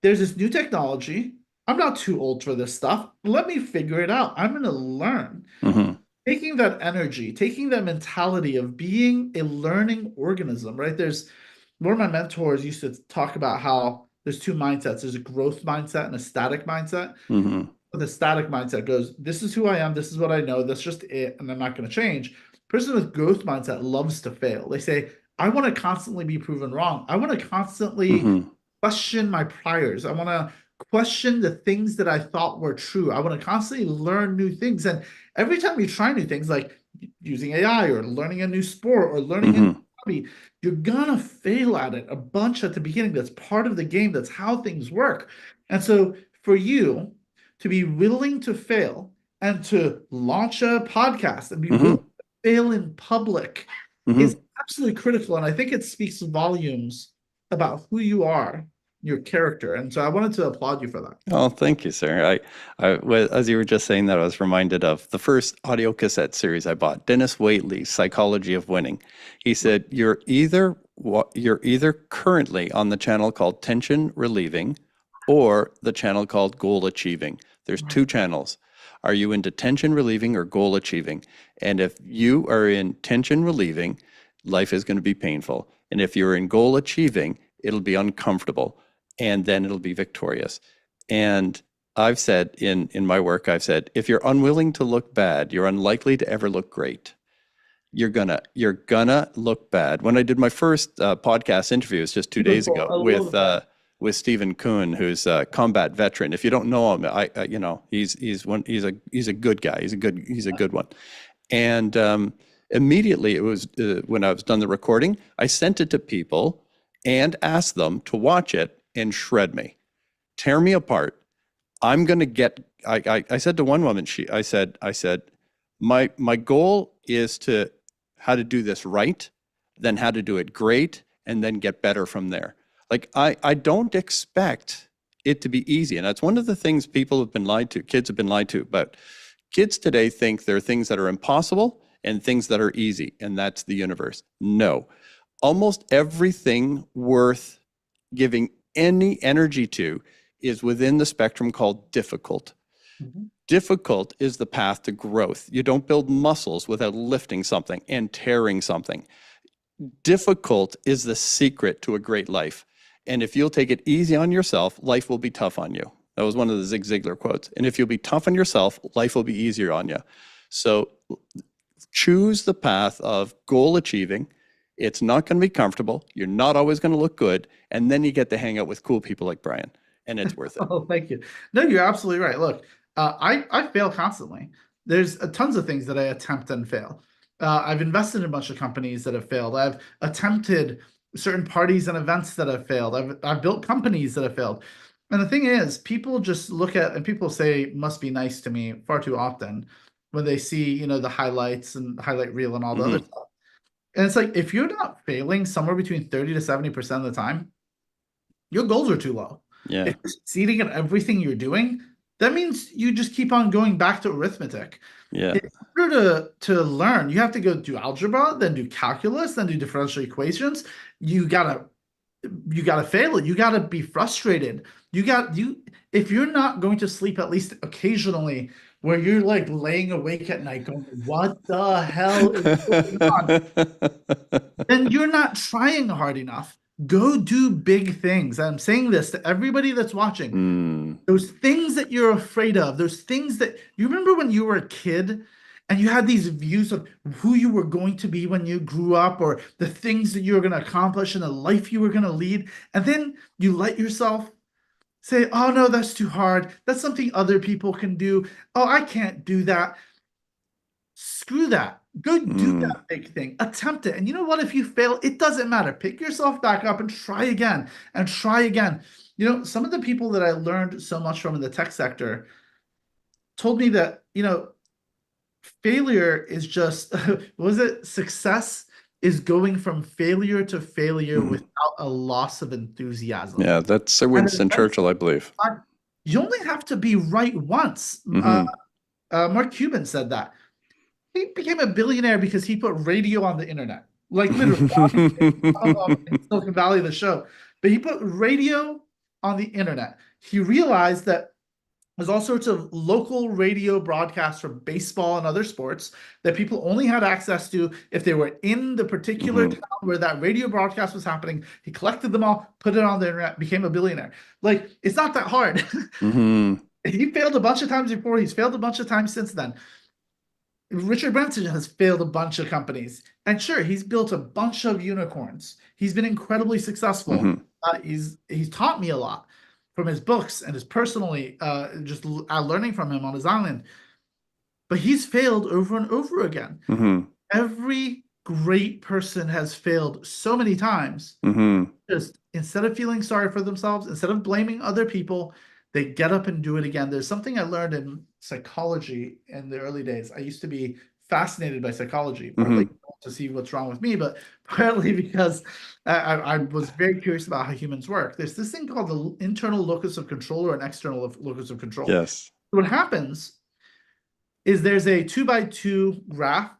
there's this new technology. I'm not too old for this stuff. Let me figure it out. I'm going to learn.
Hmm.
Taking that energy, taking that mentality of being a learning organism, right? There's one of my mentors used to talk about how there's two mindsets. There's a growth mindset and a static mindset.
Hmm.
The static mindset goes, this is who I am, this is what I know, that's just it, and I'm not going to change. Person with growth mindset loves to fail. They say, I want to constantly be proven wrong. I want to constantly
Hmm.
question my priors. I want to question the things that I thought were true. I want to constantly learn new things. And every time you try new things, like using AI or learning a new sport or learning a new
Hmm.
hobby, you're gonna fail at it a bunch at the beginning. That's part of the game. That's how things work. And so for you to be willing to fail and to launch a podcast and be willing
Hmm.
to fail in public is
Hmm.
absolutely critical. And I think it speaks volumes about who you are, your character. And so I wanted to applaud you for that.
Oh, thank you, sir. As you were just saying that, I was reminded of the first audio cassette series I bought, Dennis Waitley's Psychology of Winning. He said, you're either currently on the channel called Tension Relieving or the channel called Goal Achieving. There's two channels. Are you into tension relieving or goal achieving? And if you are in tension relieving, life is going to be painful. And if you're in goal achieving, it'll be uncomfortable and then it'll be victorious. And I've said in my work, I've said, if you're unwilling to look bad, you're unlikely to ever look great. You're gonna look bad. When I did my first podcast interview, it was just 2 days
Beautiful.
ago
I love that.
with Stephen Kuhn, who's a combat veteran. If you don't know him, he's a good guy. He's a good one. And immediately, it was when I was done the recording, I sent it to people and asked them to watch it and shred me, tear me apart. I'm going to get, I said to one woman, I said, my goal is to how to do this right, then how to do it great, and then get better from there. Like I don't expect it to be easy. And that's one of the things people have been lied to, kids have been lied to. But kids today think there are things that are impossible and things that are easy, and that's the universe. No. Almost everything worth giving any energy to is within the spectrum called difficult.
Mhm.
Difficult is the path to growth. You don't build muscles without lifting something and tearing something. Difficult is the secret to a great life. And if you'll take it easy on yourself, life will be tough on you. That was one of the Zig Ziglar quotes. And if you'll be tough on yourself, life will be easier on you. So choose the path of goal achieving. It's not going to be comfortable. You're not always going to look good. And then you get to hang out with cool people like Bryan, and it's worth it.
Oh, thank you. No, you're absolutely right. Look, I fail constantly. There's tons of things that I attempt and fail. I've invested in a bunch of companies that have failed. I've attempted certain parties and events that have failed. I've built companies that have failed. And the thing is, people just look at, and people say must be nice to me far too often when they see, the highlights and highlight reel and all the other stuff. And it's like, if you're not failing somewhere between 30 to 70% of the time, your goals are too low.
Yeah.
If you're succeeding at everything you're doing, that means you just keep on going back to arithmetic.
Yeah.
In order to learn, you have to go do algebra, then do calculus, then do differential equations. You gotta fail it. You gotta be frustrated. If you're not going to sleep at least occasionally, where you're like laying awake at night going, what the hell is going on? Then you're not trying hard enough. Go do big things. I'm saying this to everybody that's watching. Those things that you're afraid of, those things that you remember when you were a kid and you had these views of who you were going to be when you grew up, or the things that you were going to accomplish and the life you were going to lead. And then you let yourself say, oh no, that's too hard. That's something other people can do. Oh, I can't do that. Screw that. Go do that big thing. Attempt it. And you know what? If you fail, it doesn't matter. Pick yourself back up and try again and try again. Some of the people that I learned so much from in the tech sector told me that, failure is just, was it success is going from failure to failure without a loss of enthusiasm.
Yeah, that's Sir Winston Churchill, I believe.
You only have to be right once. Mark Cuban said that. He became a billionaire because he put radio on the internet. Like literally in Silicon Valley, the show. But he put radio on the internet. He realized that there's all sorts of local radio broadcasts from baseball and other sports that people only had access to if they were in the particular town where that radio broadcast was happening. He collected them all, put it on the internet, became a billionaire. Like, it's not that hard. He failed a bunch of times before. He's failed a bunch of times since then. Richard Branson has failed a bunch of companies. And sure, he's built a bunch of unicorns. He's been incredibly successful. He's taught me a lot from his books and his personally, just learning from him on his island. But he's failed over and over again. Every great person has failed so many times. Just instead of feeling sorry for themselves, instead of blaming other people, they get up and do it again. There's something I learned in psychology in the early days. I used to be fascinated by psychology, partly to see what's wrong with me, but partly because I was very curious about how humans work. There's this thing called the internal locus of control or an external locus of control.
Yes.
What happens is there's a 2x2 graph,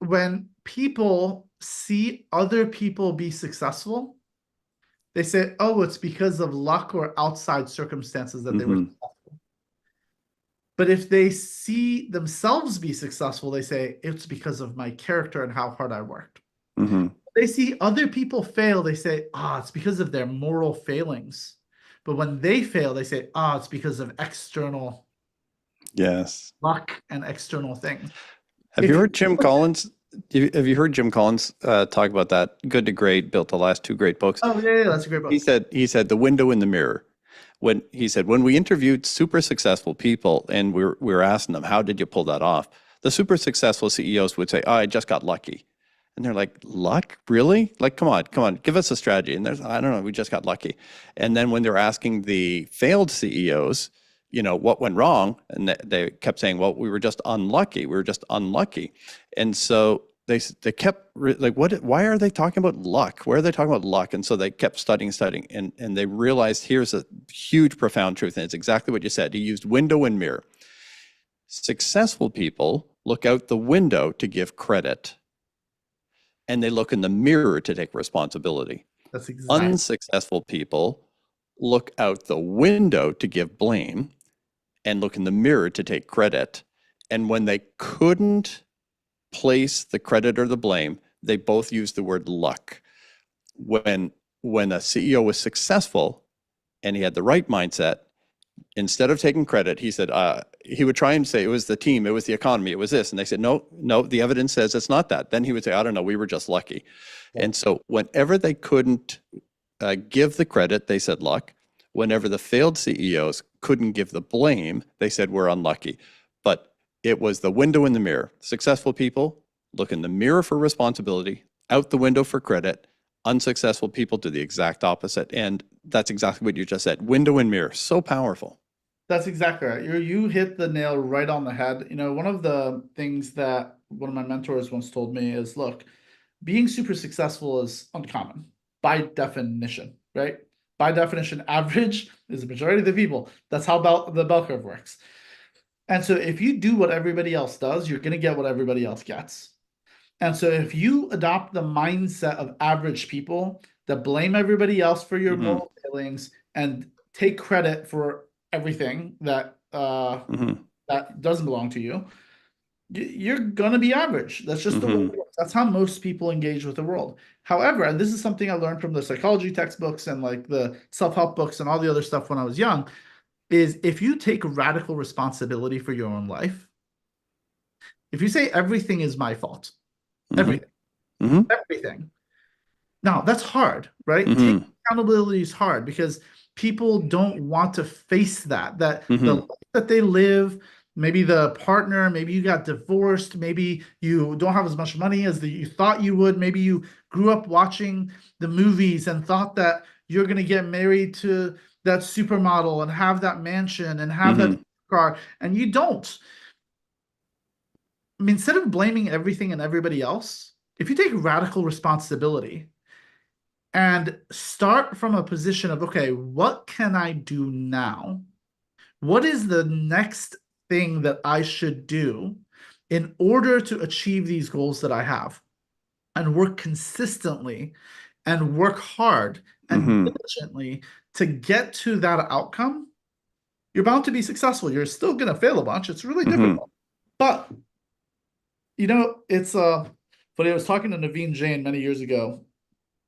when people see other people be successful, they say, oh, it's because of luck or outside circumstances that they were successful. But if they see themselves be successful, they say, it's because of my character and how hard I worked. They see other people fail, they say, it's because of their moral failings. But when they fail, they say, it's because of external luck and external things.
Have you heard Jim Collins? Have you heard Jim Collins talk about that? Good to Great, built the last two great books.
Oh, yeah, that's a great book.
He said the window in the mirror. When we interviewed super successful people and we were asking them, how did you pull that off? The super successful CEOs would say, I just got lucky. And they're like, luck? Really? Like, come on, give us a strategy. And there's, I don't know, we just got lucky. And then when they're asking the failed CEOs, what went wrong? And they kept saying, well, we were just unlucky. And so they kept like, why are they talking about luck? Why are they talking about luck? And so they kept studying, and they realized here's a huge, profound truth, and it's exactly what you said. He used window and mirror. Successful people look out the window to give credit, and they look in the mirror to take responsibility.
That's exactly.
Unsuccessful people look out the window to give blame and look in the mirror to take credit. And when they couldn't place the credit or the blame, they both used the word luck. When a CEO was successful and he had the right mindset, instead of taking credit, he said, he would try and say it was the team, it was the economy, it was this. And they said, no, the evidence says it's not that. Then he would say, I don't know, we were just lucky. Yeah. And so whenever they couldn't give the credit, they said luck. Whenever the failed CEOs couldn't give the blame, they said we're unlucky. But it was the window in the mirror. Successful people look in the mirror for responsibility, out the window for credit. Unsuccessful people do the exact opposite. And that's exactly what you just said. Window and mirror, so powerful.
That's exactly right. You hit the nail right on the head. You know, one of the things that one of my mentors once told me is, look, being super successful is uncommon by definition, right? By definition, average is the majority of the people. That's how the bell curve works. And so if you do what everybody else does, you're going to get what everybody else gets. And so if you adopt the mindset of average people that blame everybody else for your moral failings and take credit for everything that that doesn't belong to you, you're going to be average. That's just the way it works. That's how most people engage with the world. However, and this is something I learned from the psychology textbooks and like the self-help books and all the other stuff when I was young, is if you take radical responsibility for your own life, if you say everything is my fault, everything, everything. Now, that's hard, right? Taking accountability is hard because people don't want to face that the life that they live, maybe the partner, maybe you got divorced, maybe you don't have as much money as you thought you would, maybe you grew up watching the movies and thought that you're going to get married to that supermodel and have that mansion and have that car, and you don't. I mean, instead of blaming everything and everybody else, if you take radical responsibility and start from a position of, okay, what can I do now? What is the next thing that I should do in order to achieve these goals that I have? And work consistently and work hard and diligently to get to that outcome, you're bound to be successful. You're still going to fail a bunch. It's really difficult. But, you know, it's funny. I was talking to Naveen Jain many years ago,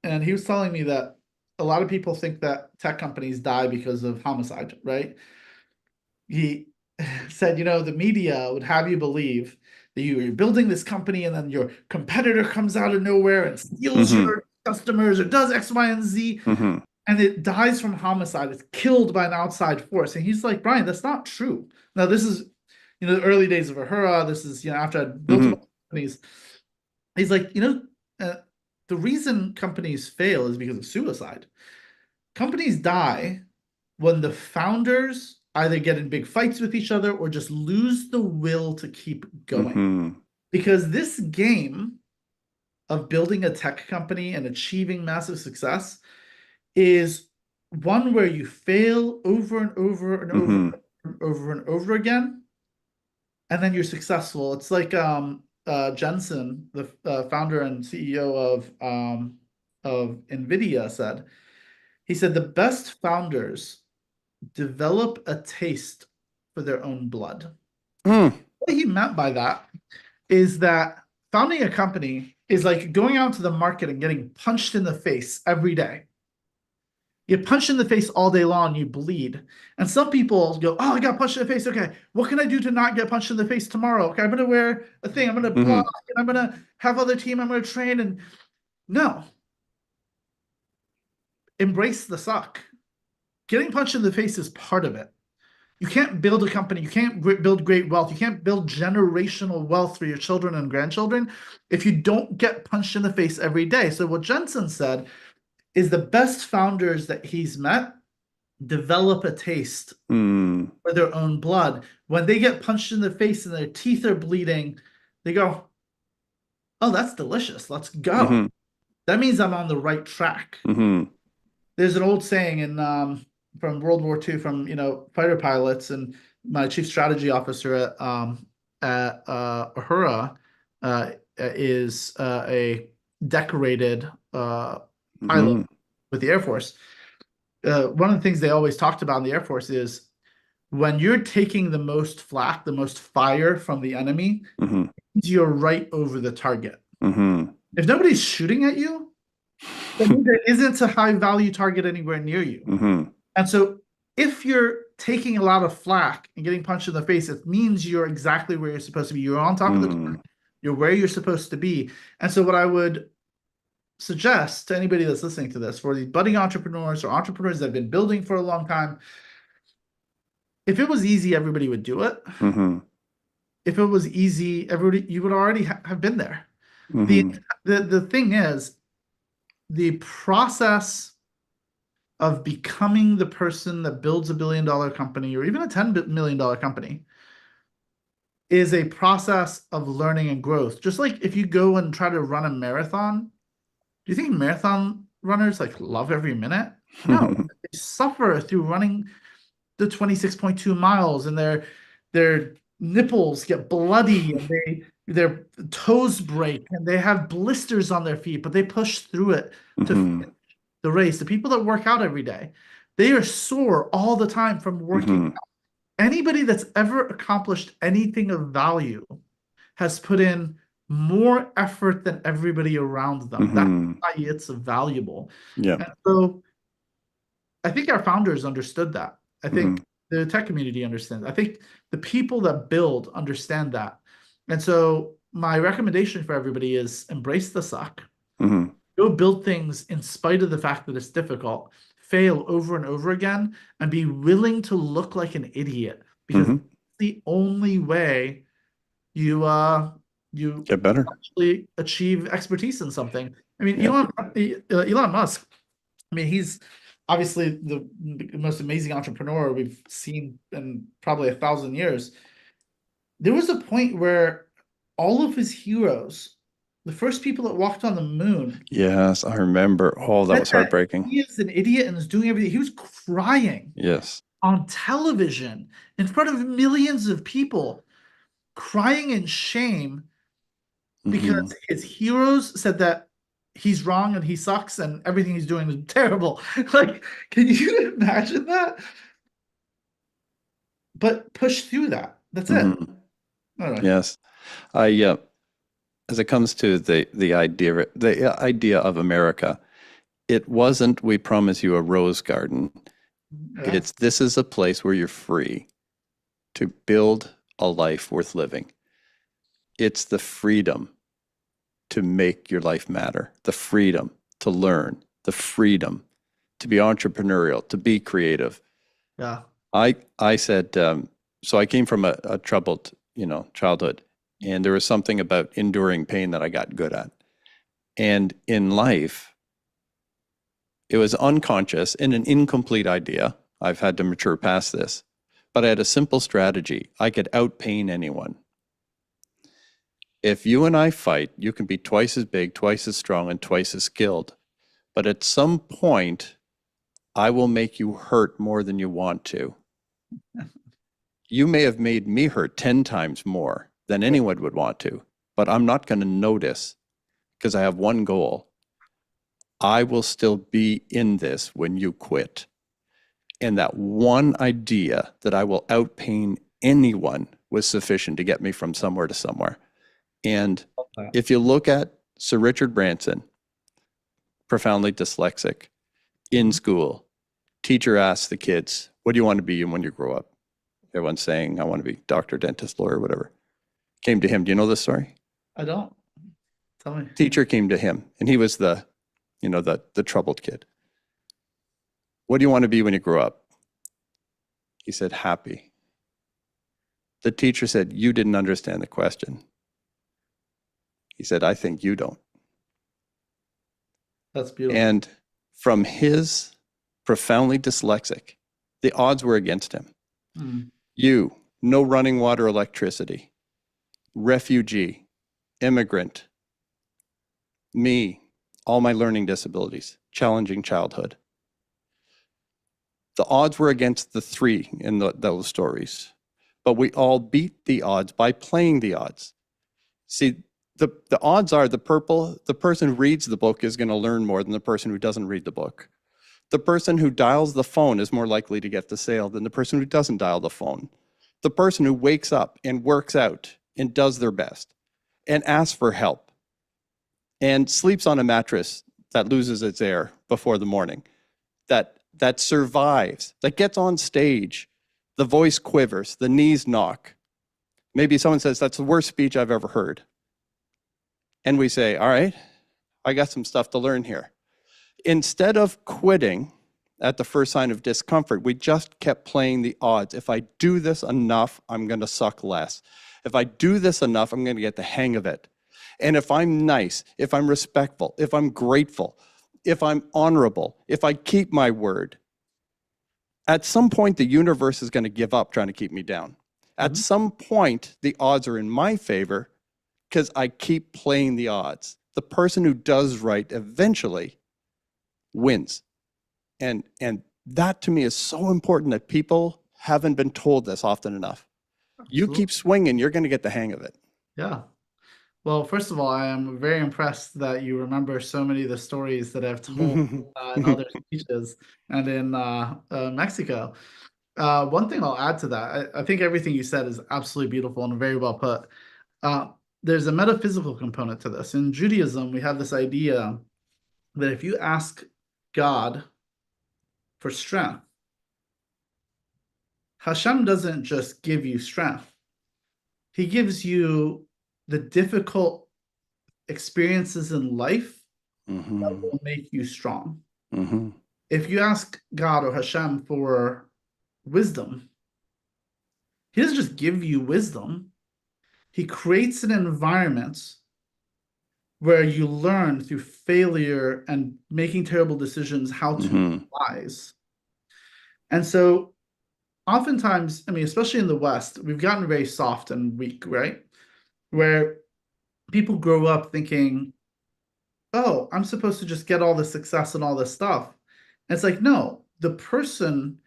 and he was telling me that a lot of people think that tech companies die because of homicide, right? He said, you know, the media would have you believe that you're building this company and then your competitor comes out of nowhere and steals your customers or does X, Y, and Z, and it dies from homicide. It's killed by an outside force. And he's like, Bryan, that's not true. Now, this is, you know, the early days of Ahura. This is, you know, after I built companies. He's like, you know, the reason companies fail is because of suicide. Companies die when the founders either get in big fights with each other or just lose the will to keep going. Because this game of building a tech company and achieving massive success is one where you fail over and over and over and over and over again, and then you're successful. It's like Jensen, the founder and CEO of NVIDIA, said. He said the best founders develop a taste for their own blood. What he meant by that is that founding a company is like going out to the market and getting punched in the face every day. You get punched in the face all day long, you bleed. And some people go, oh, I got punched in the face. Okay, what can I do to not get punched in the face tomorrow? Okay, I'm going to wear a thing. I'm going to block, and I'm going to have other team. I'm going to train. And no. Embrace the suck. Getting punched in the face is part of it. You can't build a company. You can't build great wealth. You can't build generational wealth for your children and grandchildren if you don't get punched in the face every day. So what Jensen said is the best founders that he's met develop a taste for their own blood. When they get punched in the face and their teeth are bleeding, they go, oh, that's delicious. Let's go.
Mm-hmm.
That means I'm on the right track.
Mm-hmm.
There's an old saying in from World War II from fighter pilots, and my chief strategy officer at Ahura is a decorated pilot
Mm-hmm.
with the Air Force. One of the things they always talked about in the Air Force is when you're taking the most flak, the most fire from the enemy,
Mm-hmm.
you're right over the target.
Mm-hmm.
If nobody's shooting at you, that means there isn't a high value target anywhere near you.
Mm-hmm.
And so if you're taking a lot of flack and getting punched in the face, it means you're exactly where you're supposed to be. You're on top of the
Mm-hmm.
target. You're where you're supposed to be. And so what I would suggest to anybody that's listening to this, for the budding entrepreneurs or entrepreneurs that have been building for a long time, if it was easy, everybody would do it.
Mm-hmm.
If it was easy, everybody you would already have been there. The
Mm-hmm.
the thing is, the process of becoming the person that builds a $1 billion company or even a $10 million company is a process of learning and growth. Just like if you go and try to run a marathon, do you think marathon runners like love every minute? No, they suffer through running the 26.2 miles, and their nipples get bloody, and their toes break, and they have blisters on their feet, but they push through it to
Mm-hmm.
finish the race. The people that work out every day, they are sore all the time from working.
Mm-hmm.
Anybody that's ever accomplished anything of value has put in more effort than everybody around them. That's
Mm-hmm.
why it's valuable.
Yeah.
And so I think our founders understood that. I
Mm-hmm.
think the tech community understands. I think the people that build understand that. And so my recommendation for everybody is embrace the suck.
Mm-hmm.
Go build things in spite of the fact that it's difficult. Fail over and over again and be willing to look like an idiot, because
Mm-hmm.
that's the only way you
Get better.
actually achieve expertise in something. I mean,
Yeah.
Elon Musk, I mean, he's obviously the most amazing entrepreneur we've seen in probably 1,000 years. There was a point where all of his heroes, the first people that walked on the moon,
Yes, I remember. Oh, that
said
was
that
heartbreaking.
he is an idiot and is doing everything. He was crying
Yes.
on television in front of millions of people, crying in shame
Mm-hmm.
because his heroes said that he's wrong and he sucks and everything he's doing is terrible. Like, can you imagine that? But push through that. That's it.
Mm-hmm.
All right.
Yes. I as it comes to the idea of America, it wasn't we promise you a rose garden.
Yeah.
It's this is a place where you're free to build a life worth living. It's the freedom to make your life matter, the freedom to learn, the freedom to be entrepreneurial, to be creative.
Yeah.
I said, so I came from a troubled, childhood, and there was something about enduring pain that I got good at. And in life, it was unconscious and an incomplete idea. I've had to mature past this, but I had a simple strategy. I could outpain anyone. If you and I fight, you can be twice as big, twice as strong, and twice as skilled. But at some point, I will make you hurt more than you want to. You may have made me hurt 10 times more than anyone would want to, but I'm not going to notice because I have one goal. I will still be in this when you quit. And that one idea that I will outpain anyone was sufficient to get me from somewhere to somewhere. And if you look at Sir Richard Branson, profoundly dyslexic, in school, teacher asks the kids, what do you want to be when you grow up? Everyone's saying, I want to be doctor, dentist, lawyer, whatever. Came to him. Do you know this story?
I don't. Tell me.
Teacher came to him, and he was the troubled kid. What do you want to be when you grow up? He said, happy. The teacher said, you didn't understand the question. He said, I think you don't.
That's beautiful.
And from his profoundly dyslexic, the odds were against him. You, no running water, electricity, refugee, immigrant, Me, all my learning disabilities, challenging childhood. The odds were against the three in those stories, but we all beat the odds by playing the odds. See, the odds are the person who reads the book is going to learn more than the person who doesn't read the book. The person who dials the phone is more likely to get the sale than the person who doesn't dial the phone. The person who wakes up and works out and does their best and asks for help and sleeps on a mattress that loses its air before the morning, that survives, that gets on stage, the voice quivers, the knees knock. Maybe someone says, that's the worst speech I've ever heard. And we say, all right, I got some stuff to learn here. Instead of quitting at the first sign of discomfort, we just kept playing the odds. If I do this enough, I'm going to suck less. If I do this enough, I'm going to get the hang of it. And if I'm nice, if I'm respectful, if I'm grateful, if I'm honorable, if I keep my word, at some point, the universe is going to give up trying to keep me down. At some point, the odds are in my favor because I keep playing the odds. The person who does right eventually wins. And that to me is so important that people haven't been told this often enough.
Absolutely.
You keep swinging, you're going to get the hang of it.
Yeah. Well, first of all, I am very impressed that you remember so many of the stories that I've told in other speeches and in Mexico. One thing I'll add to that, I think everything you said is absolutely beautiful and very well put. There's a metaphysical component to this. In Judaism, we have this idea that if you ask God for strength, Hashem doesn't just give you strength. He gives you the difficult experiences in life that will make you strong. If you ask God or Hashem for wisdom, he doesn't just give you wisdom. He creates an environment where you learn through failure and making terrible decisions how to be wise. And so oftentimes, I mean, especially in the West, we've gotten very soft and weak, right? Where people grow up thinking, oh, I'm supposed to just get all the success and all this stuff. And it's like, no, the person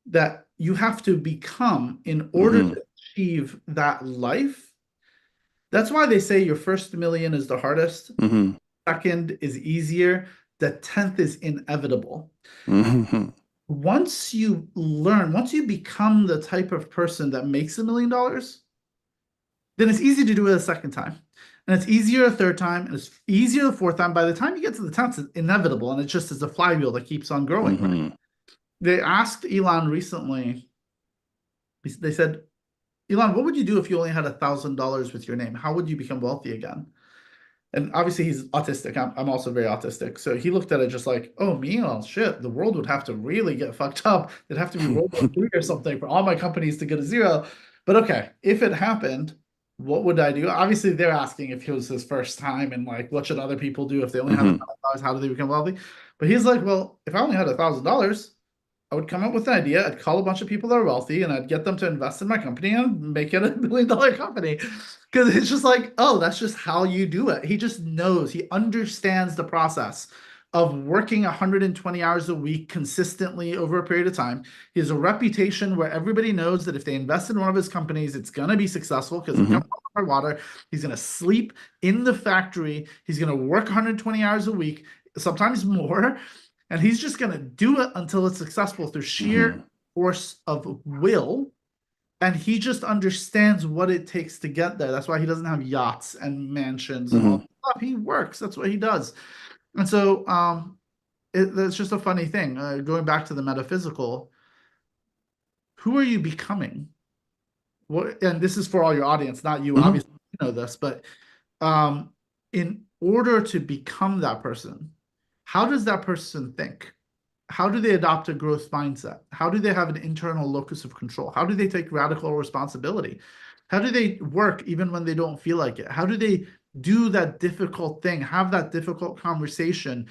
that you have to become in order to achieve that life. That's why they say your first million is the hardest, second is easier, the 10th is inevitable. Once you learn, once you become the type of person that makes $1 million, then it's easy to do it a second time. And it's easier a third time, and it's easier the fourth time. By the time you get to the 10th, it's inevitable, and it just is a flywheel that keeps on growing. Right? They asked Elon recently, they said, Elon, what would you do if you only had $1,000 with your name? How would you become wealthy again? And obviously he's autistic. I'm also very autistic. So he looked at it just like, oh, me? Oh, shit. The world would have to really get fucked up. It'd have to be World War III or something for all my companies to go to zero. But okay, if it happened, what would I do? Obviously, they're asking if it was his first time and like, what should other people do if they only have $1,000? How do they become wealthy? But he's like, well, if I only had $1,000, I would come up with an idea. I'd call a bunch of people that are wealthy and I'd get them to invest in my company and make it a $1 million company. Because it's just like, oh, that's just how you do it. He just knows, he understands the process of working 120 hours a week consistently over a period of time. He has a reputation where everybody knows that if they invest in one of his companies, it's going to be successful because it's going to come water. He's going to sleep in the factory. He's going to work 120 hours a week, sometimes more. And he's just going to do it until it's successful through sheer force of will. And he just understands what it takes to get there. That's why he doesn't have yachts and mansions and all that stuff. He works. That's what he does. And so it's just a funny thing. Going back to the metaphysical, who are you becoming? What? And this is for all your audience, not you. Obviously, you know this. But in order to become that person, how does that person think? How do they adopt a growth mindset? How do they have an internal locus of control? How do they take radical responsibility? How do they work even when they don't feel like it? How do they do that difficult thing, have that difficult conversation,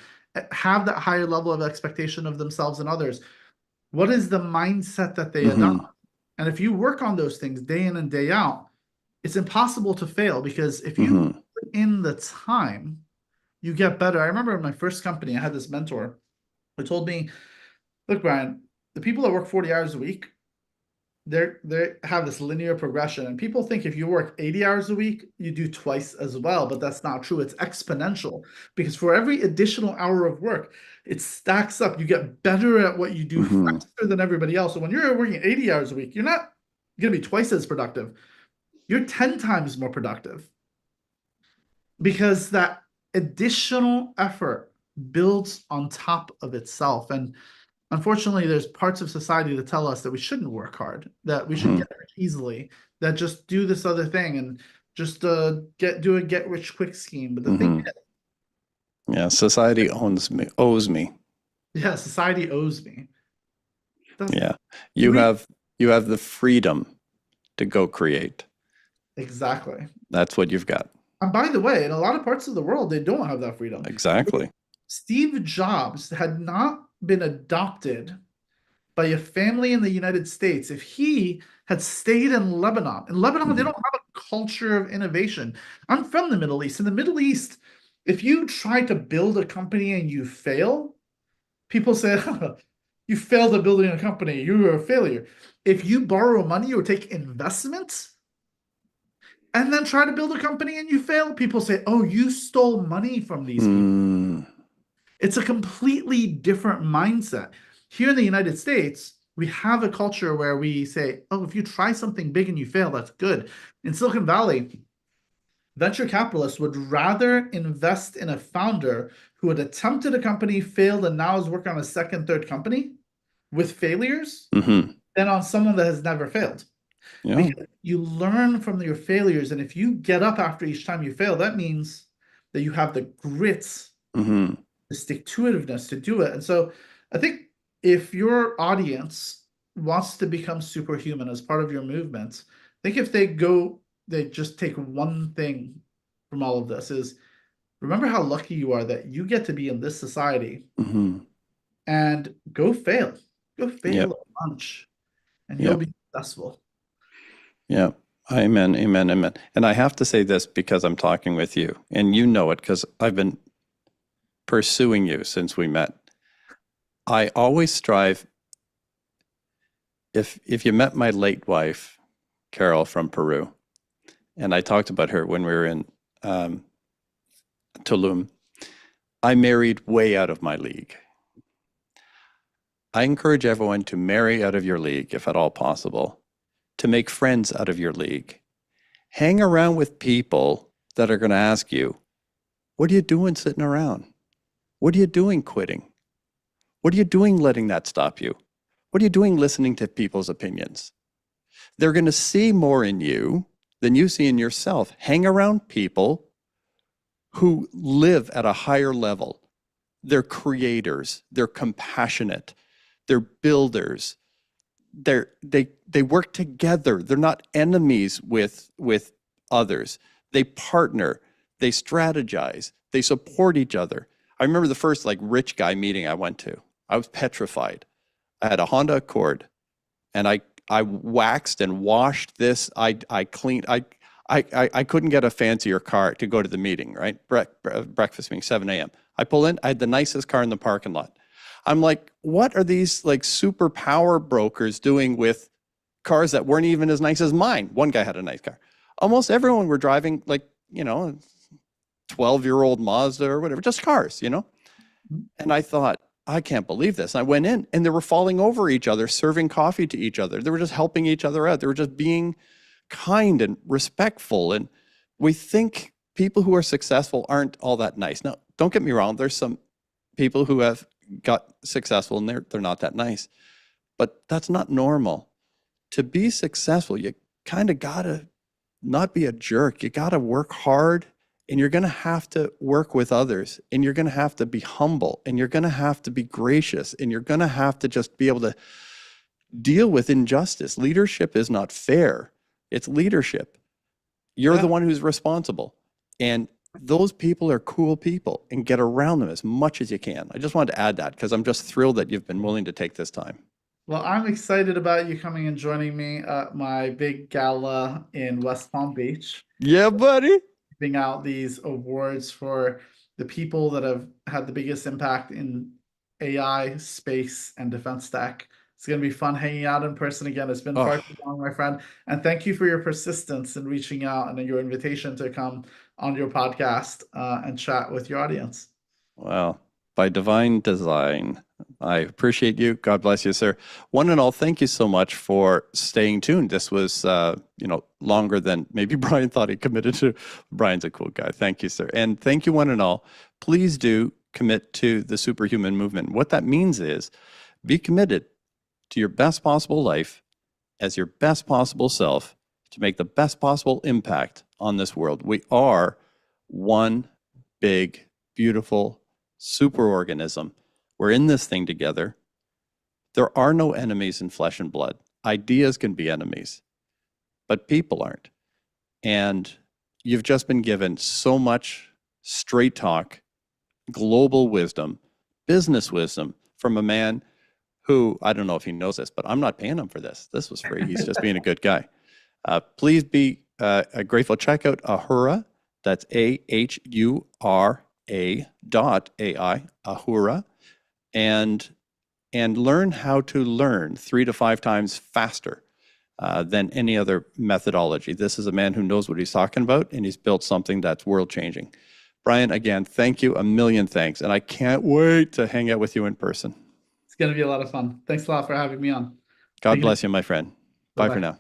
have that higher level of expectation of themselves and others? What is the mindset that they adopt? And if you work on those things day in and day out, it's impossible to fail because if you put in the time, you get better. I remember in my first company, I had this mentor who told me, look, Bryan, the people that work 40 hours a week, they have this linear progression, and people think if you work 80 hours a week you do twice as well, but that's not true. It's exponential, because for every additional hour of work it stacks up. You get better at what you do
Hmm.
faster than everybody else. So when you're working 80 hours a week, you're not going to be twice as productive, you're 10 times more productive, because that additional effort builds on top of itself. And unfortunately, there's parts of society that tell us that we shouldn't work hard, that we should
Hmm.
get rich easily, that just do this other thing and just do a get rich quick scheme. But the thing
Hmm.
is,
Yeah, society owes me.
yeah, society owes me. It doesn't.
Yeah.
Do
You
we?
have you have the freedom to go create.
Exactly.
That's what you've got.
And by the way, in a lot of parts of the world, they don't have that freedom.
Exactly.
Steve Jobs had not been adopted by a family in the United States, if he had stayed in Lebanon, they
Hmm.
don't have a culture of innovation. I'm from the Middle East. In the Middle East, if you try to build a company and you fail, people say, you failed at building a company, you were a failure. If you borrow money or take investments and then try to build a company and you fail, people say, oh, you stole money from these people.
Mm.
It's a completely different mindset. Here in the United States, we have a culture where we say, oh, if you try something big and you fail, that's good. In Silicon Valley, venture capitalists would rather invest in a founder who had attempted a company, failed, and now is working on a second, third company with failures
Hmm.
than on someone that has never failed.
Yeah.
Because you learn from your failures. And if you get up after each time you fail, that means that you have the grit,
Hmm.
the stick to itiveness to do it. And so I think if your audience wants to become superhuman as part of your movement, I think if they just take one thing from all of this is remember how lucky you are that you get to be in this society,
Hmm.
and go fail. Go
Yep.
fail a bunch and you'll
Yep.
be successful.
Yep. Amen. Amen. Amen. And I have to say this because I'm talking with you, and you know it because I've been pursuing you since we met. I always strive. If you met my late wife, Carol from Peru, and I talked about her when we were in um, Tulum, I married way out of my league. I encourage everyone to marry out of your league, if at all possible, to make friends out of your league. Hang around with people that are going to ask you, what are you doing sitting around? What are you doing quitting? What are you doing letting that stop you? What are you doing listening to people's opinions? They're going to see more in you than you see in yourself. Hang around people who live at a higher level. They're creators, they're compassionate, they're builders. They work together. They're not enemies with others. They partner, they strategize, they support each other. I remember the first like rich guy meeting I went to. I was petrified. I had a Honda Accord, and I waxed and washed this. I cleaned. I couldn't get a fancier car to go to the meeting. Right, breakfast meeting 7 a.m. I pull in. I had the nicest car in the parking lot. I'm like, what are these like super power brokers doing with cars that weren't even as nice as mine? One guy had a nice car. Almost everyone were driving like 12-year-old Mazda or whatever, just cars. And I thought, I can't believe this. And I went in and they were falling over each other, serving coffee to each other. They were just helping each other out. They were just being kind and respectful. And we think people who are successful aren't all that nice. Now, don't get me wrong. There's some people who have got successful and they're not that nice. But that's not normal. To be successful, you kind of gotta not be a jerk. You gotta work hard, and you're going to have to work with others, and you're going to have to be humble, and you're going to have to be gracious, and you're going to have to just be able to deal with injustice. Leadership is not fair. It's leadership. You're the
Yeah.
one who's responsible. And those people are cool people, and get around them as much as you can. I just wanted to add that because I'm just thrilled that you've been willing to take this time.
Well, I'm excited about you coming and joining me at my big gala in West Palm Beach,
Yeah, buddy.
giving out these awards for the people that have had the biggest impact in AI, space, and defense tech. It's going to be fun hanging out in person again. It's been far
Oh,
too long, my friend. And thank you for your persistence in reaching out and your invitation to come on your podcast and chat with your audience.
well, by divine design. I appreciate you. God bless you, sir. One and all, thank you so much for staying tuned. This was, longer than maybe Bryan thought he committed to. Bryan's a cool guy. Thank you, sir. And thank you, one and all. Please do commit to the superhuman movement. What that means is be committed to your best possible life as your best possible self to make the best possible impact on this world. We are one big, beautiful super organism. We're in this thing together. There are no enemies in flesh and blood. Ideas can be enemies, but people aren't. And you've just been given so much straight talk, global wisdom, business wisdom from a man who, I don't know if he knows this, but I'm not paying him for this. This was free. He's just being a good guy. Please be grateful. Check out Ahura. That's Ahura.ai, Ahura, and learn how to learn 3 to 5 times faster than any other methodology. This is a man who knows what he's talking about, and he's built something that's world-changing. Bryan, again, thank you, a million thanks, and I can't wait to hang out with you in person.
It's going to be a lot of fun. Thanks a lot for having me on.
God
Take it
bless
easy.
you, my friend. Bye for
Bye-bye.
now.